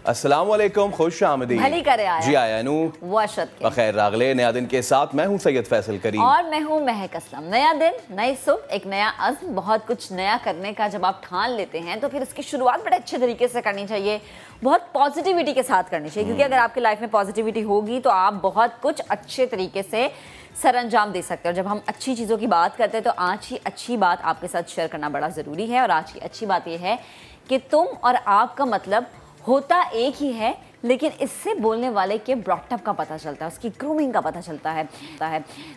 अस्सलामुअलैकुम, खुश आमदीद। भली करे आया जी आया नू बखैर रागले। नया दिन के साथ मैं हूँ सैयद फैसल करीम और मैं हूँ महक असलम। नया दिन, नई सुबह, एक नया अज़्म, बहुत कुछ नया करने का जब आप ठान लेते हैं तो फिर इसकी शुरुआत बड़े अच्छे तरीके से करनी चाहिए, बहुत पॉजिटिविटी के साथ करनी चाहिए, क्योंकि अगर आपकी लाइफ में पॉजिटिविटी होगी तो आप बहुत कुछ अच्छे तरीके से सरअंजाम दे सकते हैं। और जब हम अच्छी चीज़ों की बात करते हैं तो आज की अच्छी बात आपके साथ शेयर करना बड़ा ज़रूरी है। और आज की अच्छी बात यह है कि तुम और आपका मतलब होता एक ही है, लेकिन इससे बोलने वाले के ब्रॉटअप का पता चलता है, उसकी ग्रूमिंग का पता चलता है।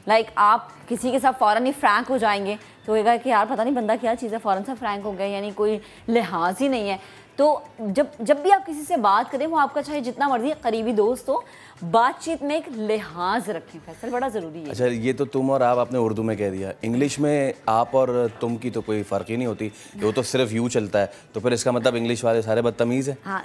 लाइक आप किसी के साथ फ़ौरन ही फ्रैंक हो जाएंगे तो होगा कि यार पता नहीं बंदा क्या चीज़ है, फ़ौरन से फ्रैंक हो गए, यानी कोई लिहाज ही नहीं है। तो जब भी आप किसी से बात करें, वो आपका चाहे जितना मर्जी करीबी दोस्त हो, बातचीत में एक लिहाज रखें। फैसल बड़ा ज़रूरी है। अच्छा, ये तो तुम और आप आपने उर्दू में कह दिया, इंग्लिश में आप और तुम की तो कोई फ़र्क ही नहीं होती, वो तो सिर्फ यू चलता है। तो फिर इसका मतलब इंग्लिश वाले सारे बदतमीज़ हैं। हाँ।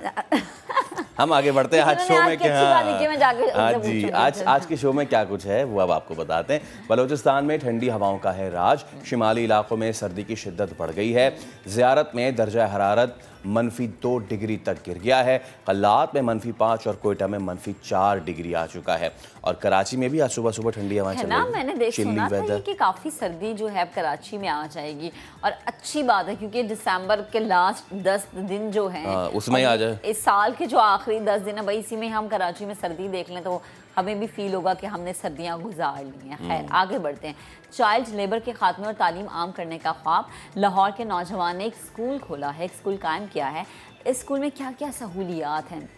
हम आगे बढ़ते हैं आज शो में। क्या जी आज के शो में क्या कुछ है वो अब आपको बताते हैं। बलूचिस्तान में ठंडी हवाओं का है राज, शिमाली इलाकों में सर्दी की शिद्दत बढ़ गई है। ज़ियारत में दर्जा हरारत -2 डिग्री तक गिर गया है। कल्लात में -5 और कोयटा में -4 डिग्री आ चुका है। और कराची में भी आज सुबह सुबह ठंडी हवा चल रही है। मैंने सुना था कि काफ़ी सर्दी जो है कराची में आ जाएगी, और अच्छी बात है क्योंकि दिसंबर के लास्ट 10 दिन जो हैं उसमें आ जाए। इस साल के जो आखिरी 10 दिन है भाई, इसी में हम कराची में सर्दी देख लें तो हमें भी फील होगा कि हमने सर्दियां गुजार ली हैं। खैर आगे बढ़ते हैं। चाइल्ड लेबर के खात्मे और तालीम आम करने का ख्वाब। लाहौर के नौजवान ने एक स्कूल खोला है, एक स्कूल कायम किया है। इस स्कूल में क्या क्या सहूलियात हैं,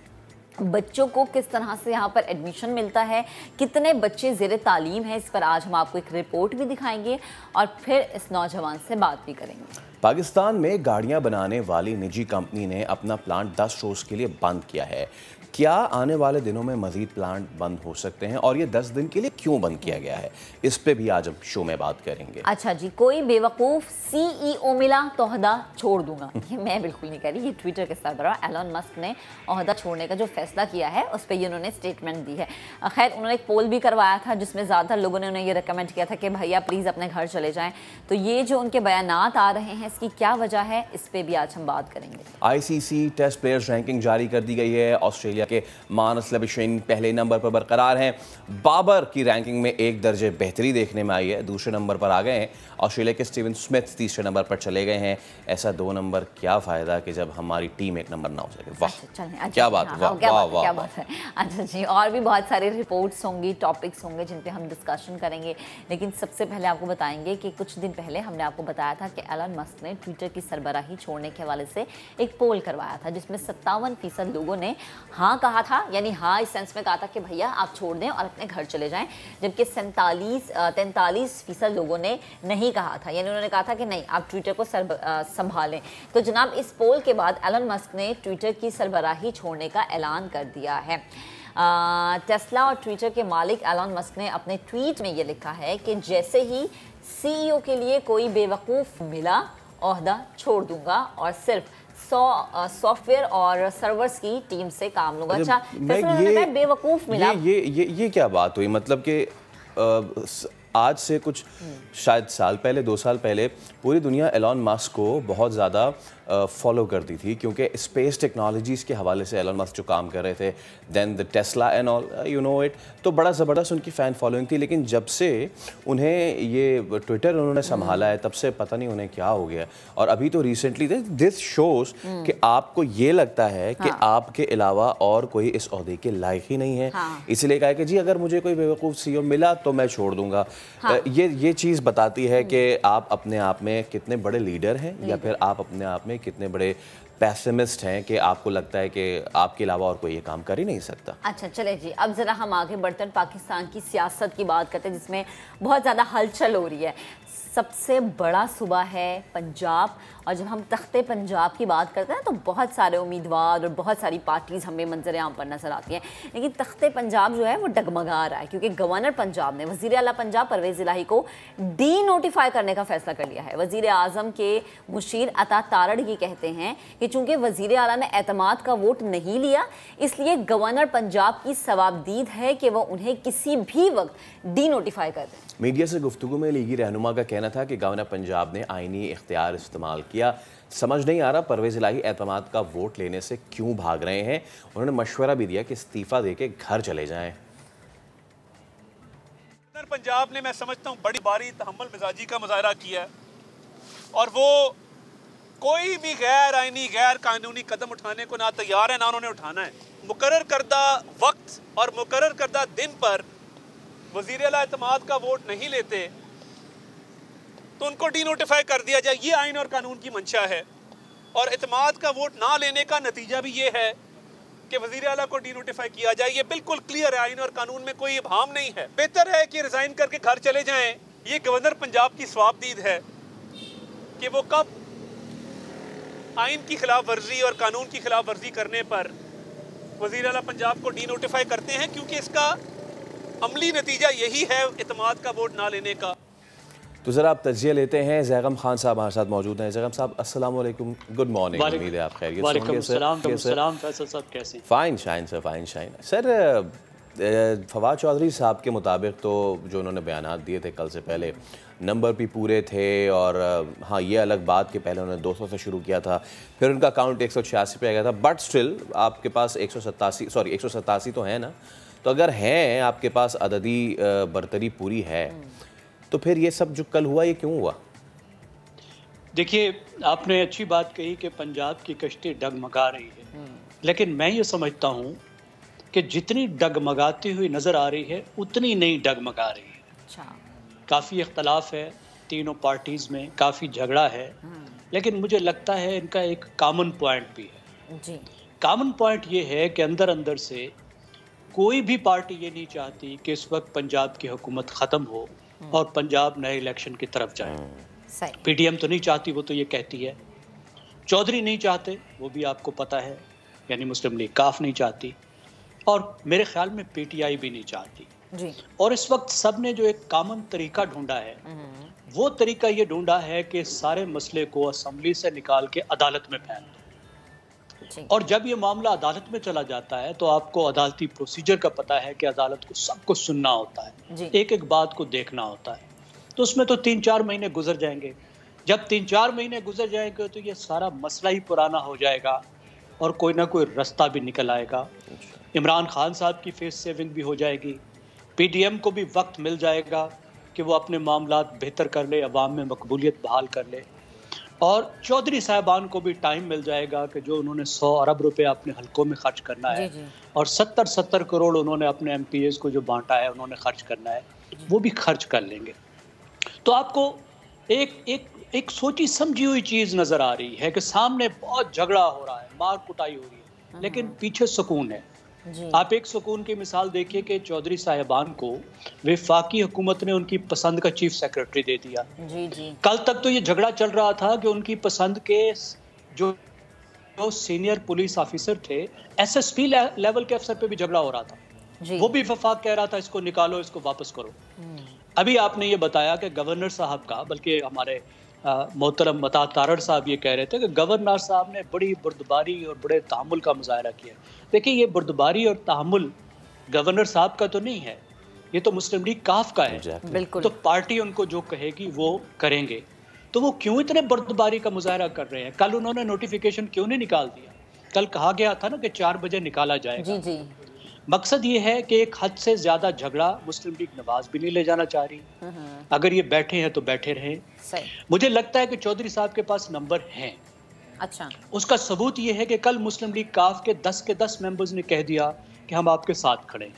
बच्चों को किस तरह से यहाँ पर एडमिशन मिलता है, कितने बच्चे ज़ेरे तालीम हैं, इस पर आज हम आपको एक रिपोर्ट भी दिखाएंगे और फिर इस नौजवान से बात भी करेंगे। पाकिस्तान में गाड़ियां बनाने वाली निजी कंपनी ने अपना प्लांट 10 रोज़ के लिए बंद किया है। क्या आने वाले दिनों में मजीद प्लांट बंद हो सकते हैं, और ये 10 दिन के लिए क्यों बंद किया गया है, इस पे भी आज हम शो में बात करेंगे। अच्छा जी, कोई बेवकूफ़ CEO मिला तो ओहदा छोड़ दूंगा, ये मैं बिल्कुल नहीं कह रही। ये ट्विटर के सरबराह एलन मस्क ने ओहदा छोड़ने का जो फैसला किया है उस पर ये उन्होंने स्टेटमेंट दी है। खैर उन्होंने एक पोल भी करवाया था जिसमें ज़्यादा लोगों ने उन्हें ये रिकमेंड किया था कि भैया प्लीज़ अपने घर चले जाएँ। तो ये जो उनके बयानात आ रहे हैं, इसकी क्या वजह है, इस पर भी आज हम बात करेंगे। ICC टेस्ट प्लेयर्स रैंकिंग जारी कर दी गई है। ऑस्ट्रेलिया के मानस लबिशन पहले नंबर पर बरकरार हैं। बाबर की रैंकिंग में 1 दर्जे बेहतरी देखने में आई है, दूसरे नंबर पर आ गए हैं। ऑस्ट्रेलिया के स्टीवन स्मिथ तीसरे नंबर पर चले गए हैं। ऐसा 2 नंबर क्या फ़ायदा कि जब हमारी टीम 1 नंबर ना हो सके। वाह क्या बात, वाह क्या बात है। अच्छा जी, और भी बहुत सारे रिपोर्ट्स होंगी, टॉपिक्स होंगे जिन पे हम डिस्कशन करेंगे, लेकिन सबसे पहले आपको बताएंगे कि कुछ दिन पहले हमने आपको बताया था कि एलन मस्क ने ट्विटर की सरबराही छोड़ने के हवाले से एक पोल करवाया था जिसमें 57% लोगों ने हाँ कहा था, यानी हाँ इस सेंस में कहा था कि भैया आप छोड़ दें और अपने घर चले जाएं, जबकि 43% लोगों ने नहीं कहा था, यानी उन्होंने कहा था कि नहीं आप ट्विटर को संभालें। तो जनाब इस पोल के बाद एलन मस्क ने ट्विटर की सरबराही छोड़ने का ऐलान कर दिया है। टेस्ला और ट्विटर के मालिक एलन मस्क ने अपने ट्वीट में ये लिखा है कि जैसे ही CEO के लिए कोई बेवकूफ़ मिला ओहदा छोड़ दूंगा और सिर्फ सॉफ्टवेयर और सर्वर्स की टीम से काम लूंगा। अच्छा, बेवकूफ़ मिला, ये क्या बात हुई? मतलब कि आज से कुछ शायद साल पहले 2 साल पहले पूरी दुनिया एलन मस्क को बहुत ज़्यादा फॉलो करती थी, क्योंकि स्पेस टेक्नोलॉजीज़ के हवाले से एलन मस्क जो काम कर रहे थे, then the Tesla and all, you know it, तो बड़ा ज़बरदस्त उनकी फ़ैन फॉलोइंग थी। लेकिन जब से उन्हें ये ट्विटर उन्होंने संभाला है तब से पता नहीं उन्हें क्या हो गया। और अभी तो रिसेंटली दिस शोज़ कि आपको ये लगता है कि आपके अलावा और कोई इस ओहदे के लायक ही नहीं है, इसलिए कहा कि जी अगर मुझे कोई बेवकूफ़ CEO मिला तो मैं छोड़ दूंगा। ये चीज़ बताती है कि आप अपने आप में कितने बड़े लीडर हैं, या फिर आप अपने आप में कितने बड़े पैसिमिस्ट हैं कि आपको लगता है कि आपके अलावा और कोई ये काम कर ही नहीं सकता। अच्छा चले जी, अब ज़रा हम आगे बढ़ते हैं, पाकिस्तान की सियासत की बात करते हैं जिसमें बहुत ज़्यादा हलचल हो रही है। सबसे बड़ा सूबा है पंजाब, और जब हम तख्ते पंजाब की बात करते हैं तो बहुत सारे उम्मीदवार और बहुत सारी पार्टीज़ हमें मंजर आम पर नज़र आती हैं, लेकिन तख्ते पंजाब जो है वो डगमगा रहा है क्योंकि गवर्नर पंजाब ने वज़ीर आला पंजाब परवेज़ इलाही को डी-नोटिफाई करने का फैसला कर लिया है। वज़ीर आज़म के मुशीर अता तारड़गी कहते हैं कि चूँकि वज़ीर आला ने एतमाद का वोट नहीं लिया, इसलिए गवर्नर पंजाब की सवाबदीद है कि वह उन्हें किसी भी वक्त डी-नोटिफाई कर दें। मीडिया से गुफ्तगू में लीगी रहनुमा का कहना था कि गवर्नर पंजाब ने आइनी इख्तियार इस्तेमाल किया किया। समझ नहीं आ रहा परवेज़ इलाही एतमाद का वोट लेने से क्यों भाग रहे हैं। उन्होंने मशवरा भी दिया कि इस्तीफ़ा देके घर चले जाएं। पंजाब ने, मैं समझता हूँ, बड़ी बारी तहम्मुल मिजाजी का मुजाहरा किया है और वो कोई भी गैर आईनी गैर कानूनी कदम उठाने को ना तैयार है ना उन्होंने उठाना है। मुकर्रर करदा वक्त और मुकर्रर करदा दिन पर वज़ीर आला एतमाद का वोट नहीं लेते तो उनको डीनोटिफाई कर दिया जाए, ये आइन और कानून की मंशा है। और एतमाद का वोट ना लेने का नतीजा भी ये है कि वज़ीर आला को डीनोटिफाई किया जाए। ये बिल्कुल क्लियर है, आइन और कानून में कोई इबहाम नहीं है। बेहतर है कि रिजाइन करके घर चले जाएं। ये गवर्नर पंजाब की स्वाबदीद है कि वो कब आइन की खिलाफ वर्जी और कानून की खिलाफ वर्जी करने पर वज़ीर आला पंजाब को डीनोटिफाई करते हैं, क्योंकि इसका अमली नतीजा यही है एतमाद का वोट ना लेने का। तो ज़रा आप तजिया लेते हैं। ज़ैगम खान साहब हमारे साथ मौजूद हैं। ज़ैगम साहब अस्सलाम वालेकुम, गुड मॉर्निंग। उम्मीद है आप खैरियत से होंगे sir. Fine shine sir, fine shine sir. Fawad Chaudhry साहब के मुताबिक तो जो उन्होंने बयानात दिए थे कल से पहले, नंबर भी पूरे थे और हाँ ये अलग बात कि पहले उन्होंने 200 से शुरू किया था, फिर उनका काउंट 186 पे आ गया था, बट स्टिल आपके पास 187 तो है ना। तो अगर हैं आपके पास अददी बरतरी पूरी है तो फिर ये सब जो कल हुआ ये क्यों हुआ? देखिए, आपने अच्छी बात कही कि पंजाब की कश्ती डगमगा रही है, लेकिन मैं ये समझता हूँ कि जितनी डगमगाती हुई नज़र आ रही है उतनी नहीं डगमगा रही है। अच्छा। काफ़ी इख्तलाफ है तीनों पार्टीज़ में, काफ़ी झगड़ा है, लेकिन मुझे लगता है इनका एक कॉमन पॉइंट भी है। जी। कॉमन पॉइंट ये है कि अंदर अंदर से कोई भी पार्टी ये नहीं चाहती कि इस वक्त पंजाब की हुकूमत ख़त्म हो और पंजाब नए इलेक्शन की तरफ जाए। सही। पीडीएम तो नहीं चाहती, वो तो ये कहती है। चौधरी नहीं चाहते, वो भी आपको पता है, यानी मुस्लिम लीग काफ नहीं चाहती, और मेरे ख्याल में पीटीआई भी नहीं चाहती जी। और इस वक्त सब ने जो एक कॉमन तरीका ढूंढा है वो तरीका ये ढूंढा है कि सारे मसले को असेंबली से निकाल के अदालत में फेंक दो। और जब ये मामला अदालत में चला जाता है तो आपको अदालती प्रोसीजर का पता है कि अदालत को सब कुछ सुनना होता है, एक एक बात को देखना होता है। तो उसमें तो 3-4 महीने गुजर जाएंगे। जब 3-4 महीने गुजर जाएंगे तो ये सारा मसला ही पुराना हो जाएगा और कोई ना कोई रास्ता भी निकल आएगा। इमरान खान साहब की फेस सेविंग भी हो जाएगी, पीडीएम को भी वक्त मिल जाएगा कि वो अपने मामलात बेहतर कर ले, अवाम में मकबूलियत बहाल कर ले, और चौधरी साहबान को भी टाइम मिल जाएगा कि जो उन्होंने 100 अरब रुपए अपने हलकों में खर्च करना है और 70 करोड़ उन्होंने अपने एमपीएस को जो बांटा है उन्होंने खर्च करना है, वो भी खर्च कर लेंगे। तो आपको एक सोची समझी हुई चीज़ नज़र आ रही है कि सामने बहुत झगड़ा हो रहा है, मार कुटाई हो रही है, लेकिन पीछे सुकून है। आप एक सुकून की मिसाल देखिए कि चौधरी साहिबान को वफाकी हुकूमत ने उनकी पसंद का चीफ सेक्रेटरी दे दिया। जी। कल तक तो ये झगड़ा चल रहा था कि उनकी पसंद के जो सीनियर पुलिस ऑफिसर थे, एसएसपी लेवल के अफसर पे भी झगड़ा हो रहा था। वो भी वफाक कह रहा था इसको निकालो, इसको वापस करो। अभी आपने ये बताया कि गवर्नर साहब का, बल्कि हमारे मोहतरम मता तारड़ साहब ये कह रहे थे कि गवर्नर साहब ने बड़ी बुर्दबारी और बड़े तहम्मुल का मुजाहरा किया। देखिए, ये बुर्दबारी और तहम्मुल गवर्नर साहब का तो नहीं है, ये तो मुस्लिम लीग काफ का है। बिल्कुल। तो पार्टी उनको जो कहेगी वो करेंगे। तो वो क्यों इतने बुर्दबारी का मुजाहरा कर रहे हैं? कल उन्होंने नोटिफिकेशन क्यों नहीं निकाल दिया? कल कहा गया था ना कि 4 बजे निकाला जाएगा। जी। मकसद ये है कि एक हद से ज्यादा झगड़ा मुस्लिम लीग नवाज भी नहीं ले जाना चाह रही। अगर ये बैठे हैं तो बैठे रहें। मुझे लगता है कि चौधरी साहब के पास नंबर हैं। अच्छा। उसका सबूत ये है कि कल मुस्लिम लीग काफ के 10 के 10 मेंबर्स ने कह दिया कि हम आपके साथ खड़े हैं।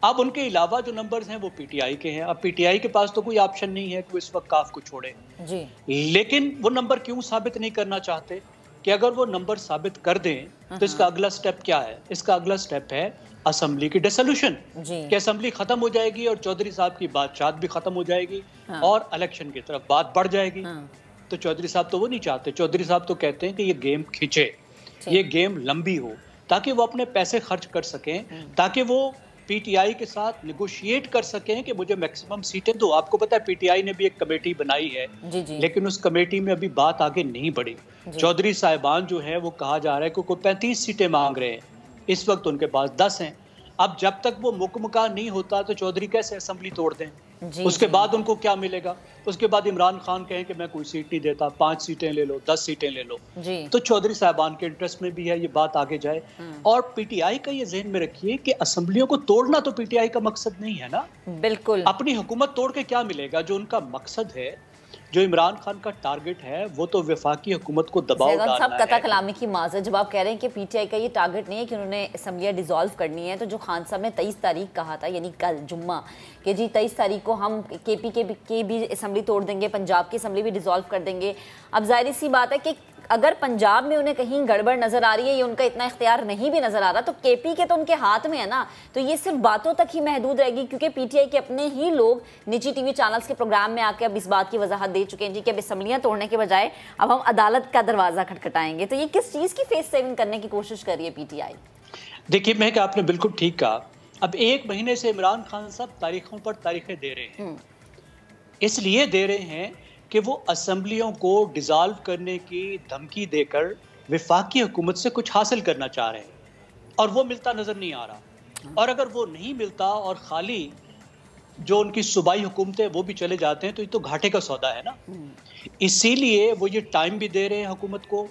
अब उनके अलावा जो नंबर्स हैं वो पीटीआई के हैं। अब पीटीआई के पास तो कोई ऑप्शन नहीं है कि वो इस वक्त काफ को छोड़े जी। लेकिन वो नंबर क्यों साबित नहीं करना चाहते कि अगर वो नंबर साबित कर दें तो इसका अगला स्टेप क्या है? इसका अगला स्टेप है असेंबली की डिसोल्यूशन, कि असेंबली खत्म हो जाएगी और चौधरी साहब की बातचीत भी खत्म हो जाएगी और इलेक्शन की तरफ बात बढ़ जाएगी। तो चौधरी साहब तो वो नहीं चाहते। चौधरी साहब तो कहते हैं कि ये गेम खींचे, ये गेम लंबी हो, ताकि वो अपने पैसे खर्च कर सकें, ताकि वो पीटीआई के साथ निगोशिएट कर सकें कि मुझे मैक्सिमम सीटें दो। आपको पता है पीटीआई ने भी एक कमेटी बनाई है, लेकिन उस कमेटी में अभी बात आगे नहीं बढ़ी। चौधरी साहिबान जो है वो कहा जा रहा है कि कोई 35 सीटें मांग रहे हैं, इस वक्त उनके पास 10 हैं। अब जब तक वो मुकम्मल नहीं होता तो चौधरी कैसे असेंबली तोड़ दें? उसके बाद उनको क्या मिलेगा? उसके बाद इमरान खान कहें कि मैं कोई सीट नहीं देता, 5 सीटें ले लो, 10 सीटें ले लो, तो चौधरी साहबान के इंटरेस्ट में भी है ये बात आगे जाए। और पीटीआई का ये ज़हन में रखिए कि असेंबलियों को तोड़ना तो पीटीआई का मकसद नहीं है ना। बिल्कुल। अपनी हुकूमत तोड़ के क्या मिलेगा? जो उनका मकसद है, जो इमरान खान का टारगेट है, वो तो वफाकी हुकूमत को दबाव डालना है। कता कलामी की माजरत, जब आप कह रहे हैं कि पीटीआई का ये टारगेट नहीं है कि उन्होंने असेंबलियां डिसॉल्व करनी है, तो जो खान साहब ने 23 तारीख कहा था, यानी कल जुम्मा, कि जी 23 तारीख को हम केपी के भी असेंबली तोड़ देंगे, पंजाब की असेंबली भी डिसॉल्व कर देंगे। अब जाहिर सी बात है कि अगर पंजाब में उन्हें कहीं गड़बड़ नजर आ रही है, ये उनका इतना इख्तियार नहीं भी नजर आ रहा, तो केपी के तो उनके हाथ में है ना, तो ये सिर्फ बातों तक ही महदूद रहेगी, क्योंकि पीटीआई के अपने ही लोग निजी टीवी चैनल्स के प्रोग्राम में आके अब इस बात की वजाहत दे चुके हैं जी कि अब असेंबलियां तोड़ने के बजाय अब हम अदालत का दरवाजा खटखटाएंगे। तो ये किस चीज की फेस सेविंग करने की कोशिश कर रही है पीटीआई? देखिए, मैं आपने बिल्कुल ठीक कहा। अब 1 महीने से इमरान खान साहब तारीखों पर तारीखें दे रहे हैं। इसलिए दे रहे हैं कि वो असेंबलियों को डिसॉल्व करने की धमकी देकर वफाकी हुकूमत से कुछ हासिल करना चाह रहे हैं, और वो मिलता नजर नहीं आ रहा। और अगर वो नहीं मिलता और खाली जो उनकी सूबाई हुकूमतें वो भी चले जाते हैं, तो ये तो घाटे का सौदा है ना। इसीलिए वो ये टाइम भी दे रहे हैं हुकूमत को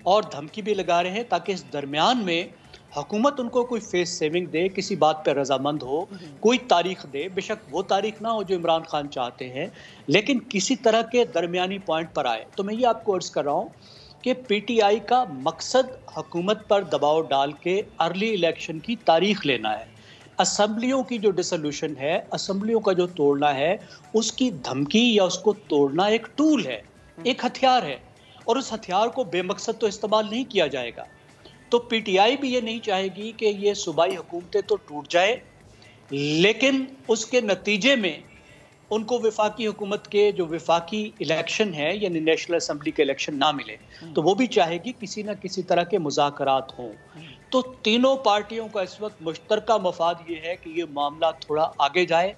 और धमकी भी लगा रहे हैं, ताकि इस दरमियान में हुकूमत उनको कोई फेस सेविंग दे, किसी बात पर रजामंद हो, कोई तारीख दे। बेशक वो तारीख ना हो जो इमरान खान चाहते हैं, लेकिन किसी तरह के दरमियानी पॉइंट पर आए। तो मैं ये आपको अर्ज कर रहा हूँ कि पीटीआई का मकसद हुकूमत पर दबाव डाल के अर्ली इलेक्शन की तारीख लेना है। असेंबलियों की जो डिसोल्यूशन है, असेंबलियों का जो तोड़ना है, उसकी धमकी या उसको तोड़ना एक टूल है, एक हथियार है, और उस हथियार को बेमकसद तो इस्तेमाल नहीं किया जाएगा। तो पीटीआई भी ये नहीं चाहेगी कि ये सूबाई हुकूमतें तो टूट जाए, लेकिन उसके नतीजे में उनको वफाकी हुकूमत के जो वफाकी इलेक्शन है, यानी नेशनल असेंबली के इलेक्शन ना मिले। तो वो भी चाहेगी किसी ना किसी तरह के मुज़ाकरात हों। तो तीनों पार्टियों का इस वक्त मुश्तरका मफाद ये है कि ये मामला थोड़ा आगे जाए।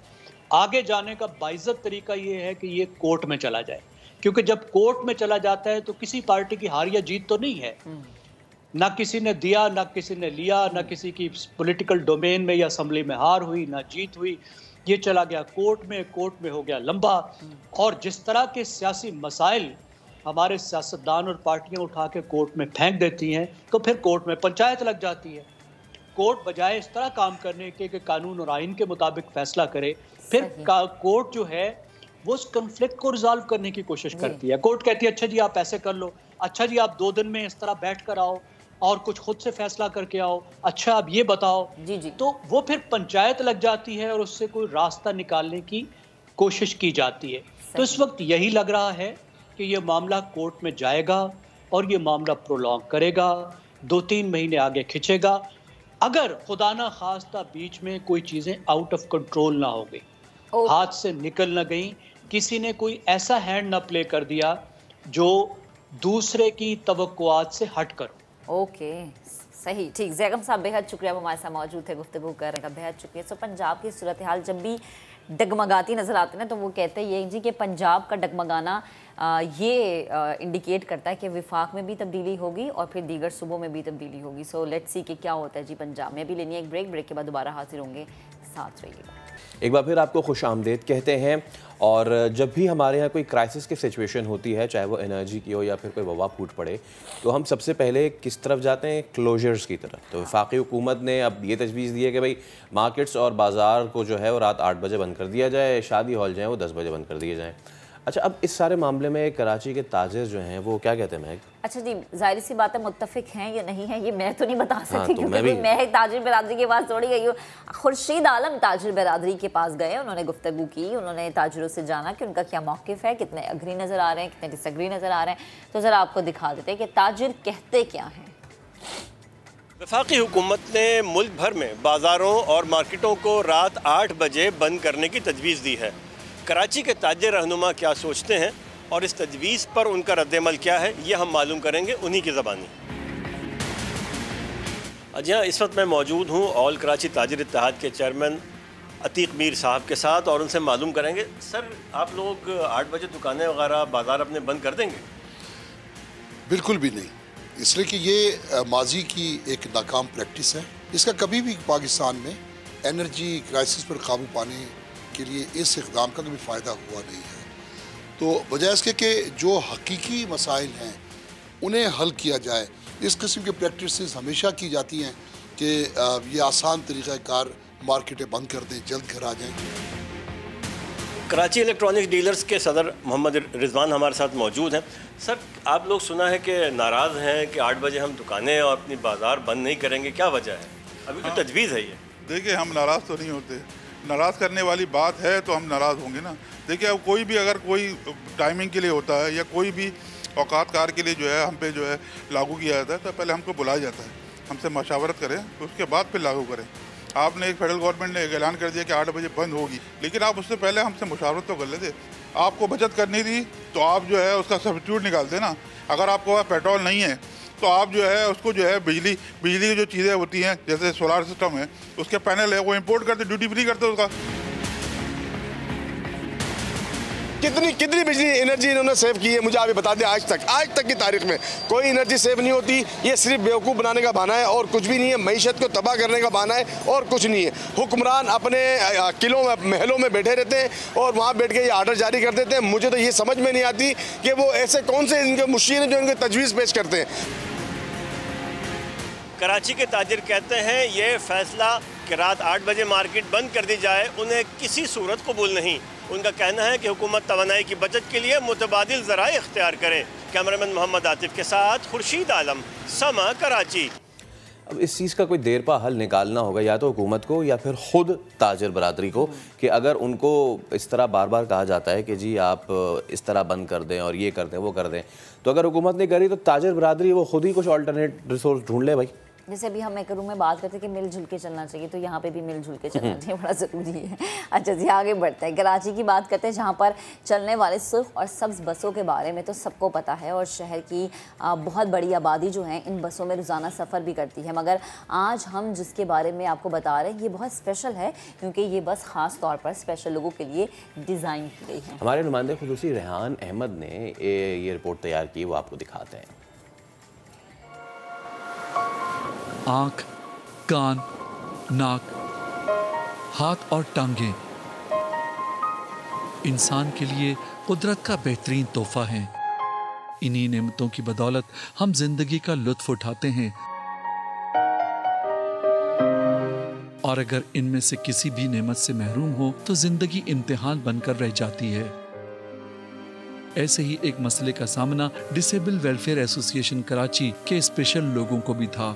आगे जाने का बाइज़्ज़त तरीका ये है कि ये कोर्ट में चला जाए, क्योंकि जब कोर्ट में चला जाता है तो किसी पार्टी की हार या जीत तो नहीं है, ना किसी ने दिया, ना किसी ने लिया, ना किसी की पॉलिटिकल डोमेन में या असेंबली में हार हुई, ना जीत हुई। ये चला गया कोर्ट में हो गया लंबा। और जिस तरह के सियासी मसाइल हमारे सियासतदान और पार्टियां उठा के कोर्ट में फेंक देती हैं, तो फिर कोर्ट में पंचायत लग जाती है। कोर्ट बजाय इस तरह काम करने के कि कानून और आइन के मुताबिक फैसला करे, फिर कोर्ट जो है वो उस कन्फ्लिक्ट को रिजॉल्व करने की कोशिश करती है। कोर्ट कहती है अच्छा जी आप ऐसे कर लो, अच्छा जी आप 2 दिन में इस तरह बैठ कर आओ और कुछ खुद से फैसला करके आओ, अच्छा आप ये बताओ जी। तो वो फिर पंचायत लग जाती है और उससे कोई रास्ता निकालने की कोशिश की जाती है। तो इस वक्त यही लग रहा है कि ये मामला कोर्ट में जाएगा और ये मामला प्रोलॉन्ग करेगा, 2-3 महीने आगे खिंचेगा, अगर खुदा ना खास्ता बीच में कोई चीज़ें आउट ऑफ कंट्रोल ना हो गई, हाथ से निकल ना गई, किसी ने कोई ऐसा हैंड ना प्ले कर दिया जो दूसरे की तवक्कुआत से हट कर। ओके, सही, ठीक। ज़ैगम साहब बेहद शुक्रिया, हमारे साथ मौजूद थे, गुफ्तगू करने का बेहद शुक्रिया। सो पंजाब की सूरत हाल जब भी डगमगाती नज़र आती है ना, तो वो कहते हैं ये जी कि पंजाब का डगमगाना ये इंडिकेट करता है कि विफाक में भी तब्दीली होगी और फिर दीगर सूबों में भी तब्दीली होगी। सो लेट्स सी कि क्या होता है जी पंजाब में। अभी लेनी है एक ब्रेक के बाद दोबारा हाजिर होंगे, साथ रहिएगा। एक बार फिर आपको खुश आमदेद कहते हैं। और जब भी हमारे यहाँ कोई क्राइसिस की सिचुएशन होती है, चाहे वो एनर्जी की हो या फिर कोई वबा फूट पड़े, तो हम सबसे पहले किस तरफ जाते हैं? क्लोजर्स की तरफ। तो वफाकी हुकूमत ने अब ये तजवीज़ दी है कि भाई मार्केट्स और बाज़ार को जो है वो रात 8 बजे बंद कर दिया जाए, शादी हॉल जो है वो 10 बजे बंद कर दिए जाएँ। अच्छा, अब इस सारे मामले में कराची के ताजिर जो हैं वो क्या कहते हैं महक? अच्छा जी, जाहिर सी बात है मुत्तफिक हैं या नहीं है ये मैं तो नहीं बता सकती, क्योंकि मैं ताजिर बरादरी के पास थोड़ी गई हूँ। खुर्शीद आलम ताजिर बरादरी के पास गए, उन्होंने गुफ्तगू की, उन्होंने ताजिरों से जाना कि उनका क्या मौक़िफ़ है, कितने अग्री नज़र आ रहे हैं, कितने डिसएग्री नज़र आ रहे हैं। तो ज़रा आपको दिखा देते हैं कि ताजिर कहते क्या हैं। वफाकी हुकूमत ने मुल्क भर में बाज़ारों और मार्केटों को रात 8 बजे बंद करने की तजवीज़ दी है। कराची के ताजिर रहनुमा क्या सोचते हैं और इस तजवीज़ पर उनका रद्दअमल क्या है, ये हम मालूम करेंगे उन्हीं की ज़बानी। जी हाँ, इस वक्त मैं मौजूद हूँ ऑल कराची ताजिर इत्तेहाद के चेयरमैन अतीक मीर साहब के साथ और उनसे मालूम करेंगे। सर, आप लोग 8 बजे दुकानें वगैरह बाज़ार अपने बंद कर देंगे? बिल्कुल भी नहीं, इसलिए कि ये माजी की एक नाकाम प्रैक्टिस है। इसका कभी भी पाकिस्तान में एनर्जी क्राइसिस पर काबू पाने के लिए इस इक़दाम का कभी फ़ायदा हुआ नहीं है। तो बजाय इसके कि जो हकीकी मसाइल हैं उन्हें हल किया जाए, इस किस्म की प्रैक्टिसेस हमेशा की जाती हैं कि ये आसान तरीक़ाकार मार्केटें बंद कर दें, जल्द घर आ जाएँ। कराची इलेक्ट्रॉनिक्स डीलर्स के सदर मोहम्मद रिजवान हमारे साथ मौजूद हैं। सर, आप लोग सुना है कि नाराज़ हैं कि 8 बजे हम दुकानें और अपनी बाज़ार बंद नहीं करेंगे, क्या वजह है? अभी तो तजवीज़ है ये। देखिए, हम नाराज़ तो नहीं होते, नाराज़ करने वाली बात है तो हम नाराज़ होंगे ना। देखिए, अब कोई भी अगर कोई टाइमिंग के लिए होता है या कोई भी औकात कार के लिए जो है हम पे जो है लागू किया जाता है, तो पहले हमको बुलाया जाता है, हमसे मशावरत करें, तो उसके बाद फिर लागू करें। आपने एक फेडरल गवर्नमेंट ने एक ऐलान कर दिया कि 8 बजे बंद होगी, लेकिन आप उससे पहले हमसे मुशावरत तो कर लेते। आपको बचत करनी थी तो आप जो है उसका सब्स्टिट्यूट निकालते ना। अगर आपको वहाँ पेट्रोल नहीं है तो आप जो है उसको जो है बिजली की जो चीज़ें होती हैं, जैसे सोलार सिस्टम है, उसके पैनल है, वो इंपोर्ट करते, ड्यूटी फ्री करते उसका। कितनी बिजली एनर्जी इन्होंने सेव की है, मुझे आप बता दें। आज तक की तारीख में कोई एनर्जी सेव नहीं होती। ये सिर्फ बेवकूफ़ बनाने का बहाना है और कुछ भी नहीं है। मईशत को तबाह करने का बहाना है और कुछ नहीं है। हुक्मरान अपने किलों में, महलों में बैठे रहते हैं और वहाँ बैठ के ये आर्डर जारी कर देते हैं। मुझे तो ये समझ में नहीं आती कि वो ऐसे कौन से इनके मुशीर हैं जो इनके तजवीज़ पेश करते हैं। कराची के ताजिर कहते हैं ये फैसला कि रात 8 बजे मार्केट बंद कर दी जाए उन्हें किसी सूरत कबूल नहीं। उनका कहना है कि हुकूमत तवानाई की बचत के लिए मुतबादिल ज़राए इख्तियार करे। कैमरामैन मोहम्मद आतिफ के साथ खुर्शीद आलम, समा, कराची। अब इस चीज़ का कोई देर पा हल निकालना होगा, या तो हुकूमत को या फिर ख़ुद ताजर बरादरी को, कि अगर उनको इस तरह बार बार कहा जाता है कि जी आप इस तरह बंद कर दें और ये कर दें वो कर दें, तो अगर हुकूमत ने करी तो ताजर बरादरी वो खुद ही कुछ अल्टरनेट रिसोर्स ढूंढ ले भाई। जैसे अभी हम एक रूम में बात करते हैं कि मिलजुल के चलना चाहिए, तो यहाँ पे भी मिलजुल के चलना चाहिए, बड़ा ज़रूरी है। अच्छा जी, आगे बढ़ते हैं। कराची की बात करते हैं, जहाँ पर चलने वाले सुर्ख और सब्ज़ बसों के बारे में तो सबको पता है और शहर की बहुत बड़ी आबादी जो है इन बसों में रोज़ाना सफ़र भी करती है। मगर आज हम जिसके बारे में आपको बता रहे हैं ये बहुत स्पेशल है, क्योंकि ये बस ख़ास तौर पर स्पेशल लोगों के लिए डिज़ाइन की गई है। हमारे नुमाइंदे खुसूसी रेहान अहमद ने ये रिपोर्ट तैयार की, वो आपको दिखाते हैं। आँख, कान, नाक, हाथ और टांगें इंसान के लिए कुदरत का बेहतरीन तोहफा है। इन्हीं नेमतों की बदौलत हम जिंदगी का लुत्फ उठाते हैं और अगर इनमें से किसी भी नेमत से महरूम हो तो जिंदगी इम्तिहान बनकर रह जाती है। ऐसे ही एक मसले का सामना डिसेबल वेलफेयर एसोसिएशन कराची के स्पेशल लोगों को भी था।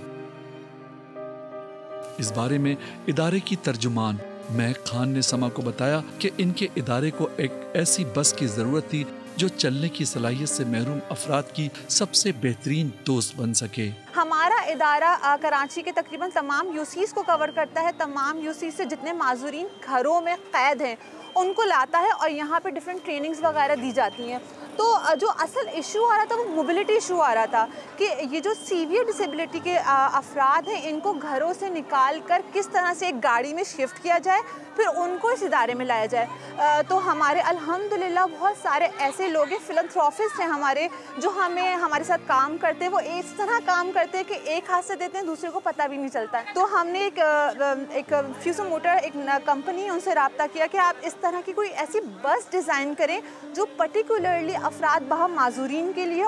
इस बारे में इदारे की तर्जुमान महक खान ने समा को बताया कि इनके इदारे को एक ऐसी बस की जरूरत थी जो चलने की सलाहियत से महरूम अफराद की सबसे बेहतरीन दोस्त बन सके। हमारा इदारा कराची के तकरीबन तमाम यूसीज को कवर करता है। तमाम यूसीज से जितने माजूरीन घरों में कैद हैं उनको लाता है और यहाँ पे डिफरेंट ट्रेनिंग्स वगैरह दी जाती हैं। तो जो असल इशू आ रहा था वो मोबिलिटी इशू आ रहा था कि ये जो सीवियर डिसेबिलिटी के अफराद हैं इनको घरों से निकाल कर किस तरह से एक गाड़ी में शिफ्ट किया जाए, फिर उनको इस इदारे में लाया जाए। तो हमारे अल्हम्दुलिल्लाह बहुत सारे ऐसे लोग हैं, फिलंथ्रोपिस्ट हैं हमारे, जो हमारे साथ काम करते हैं। वो इस तरह काम करते हैं कि एक हाथ से देते हैं, दूसरे को पता भी नहीं चलता। तो हमने एक फ्यूजन मोटर एक कंपनी उनसे रब्ता किया कि आप इस तरह की कोई ऐसी बस डिज़ाइन करें जो पर्टिकुलरली अफराद बहा माजूरीन के लिए।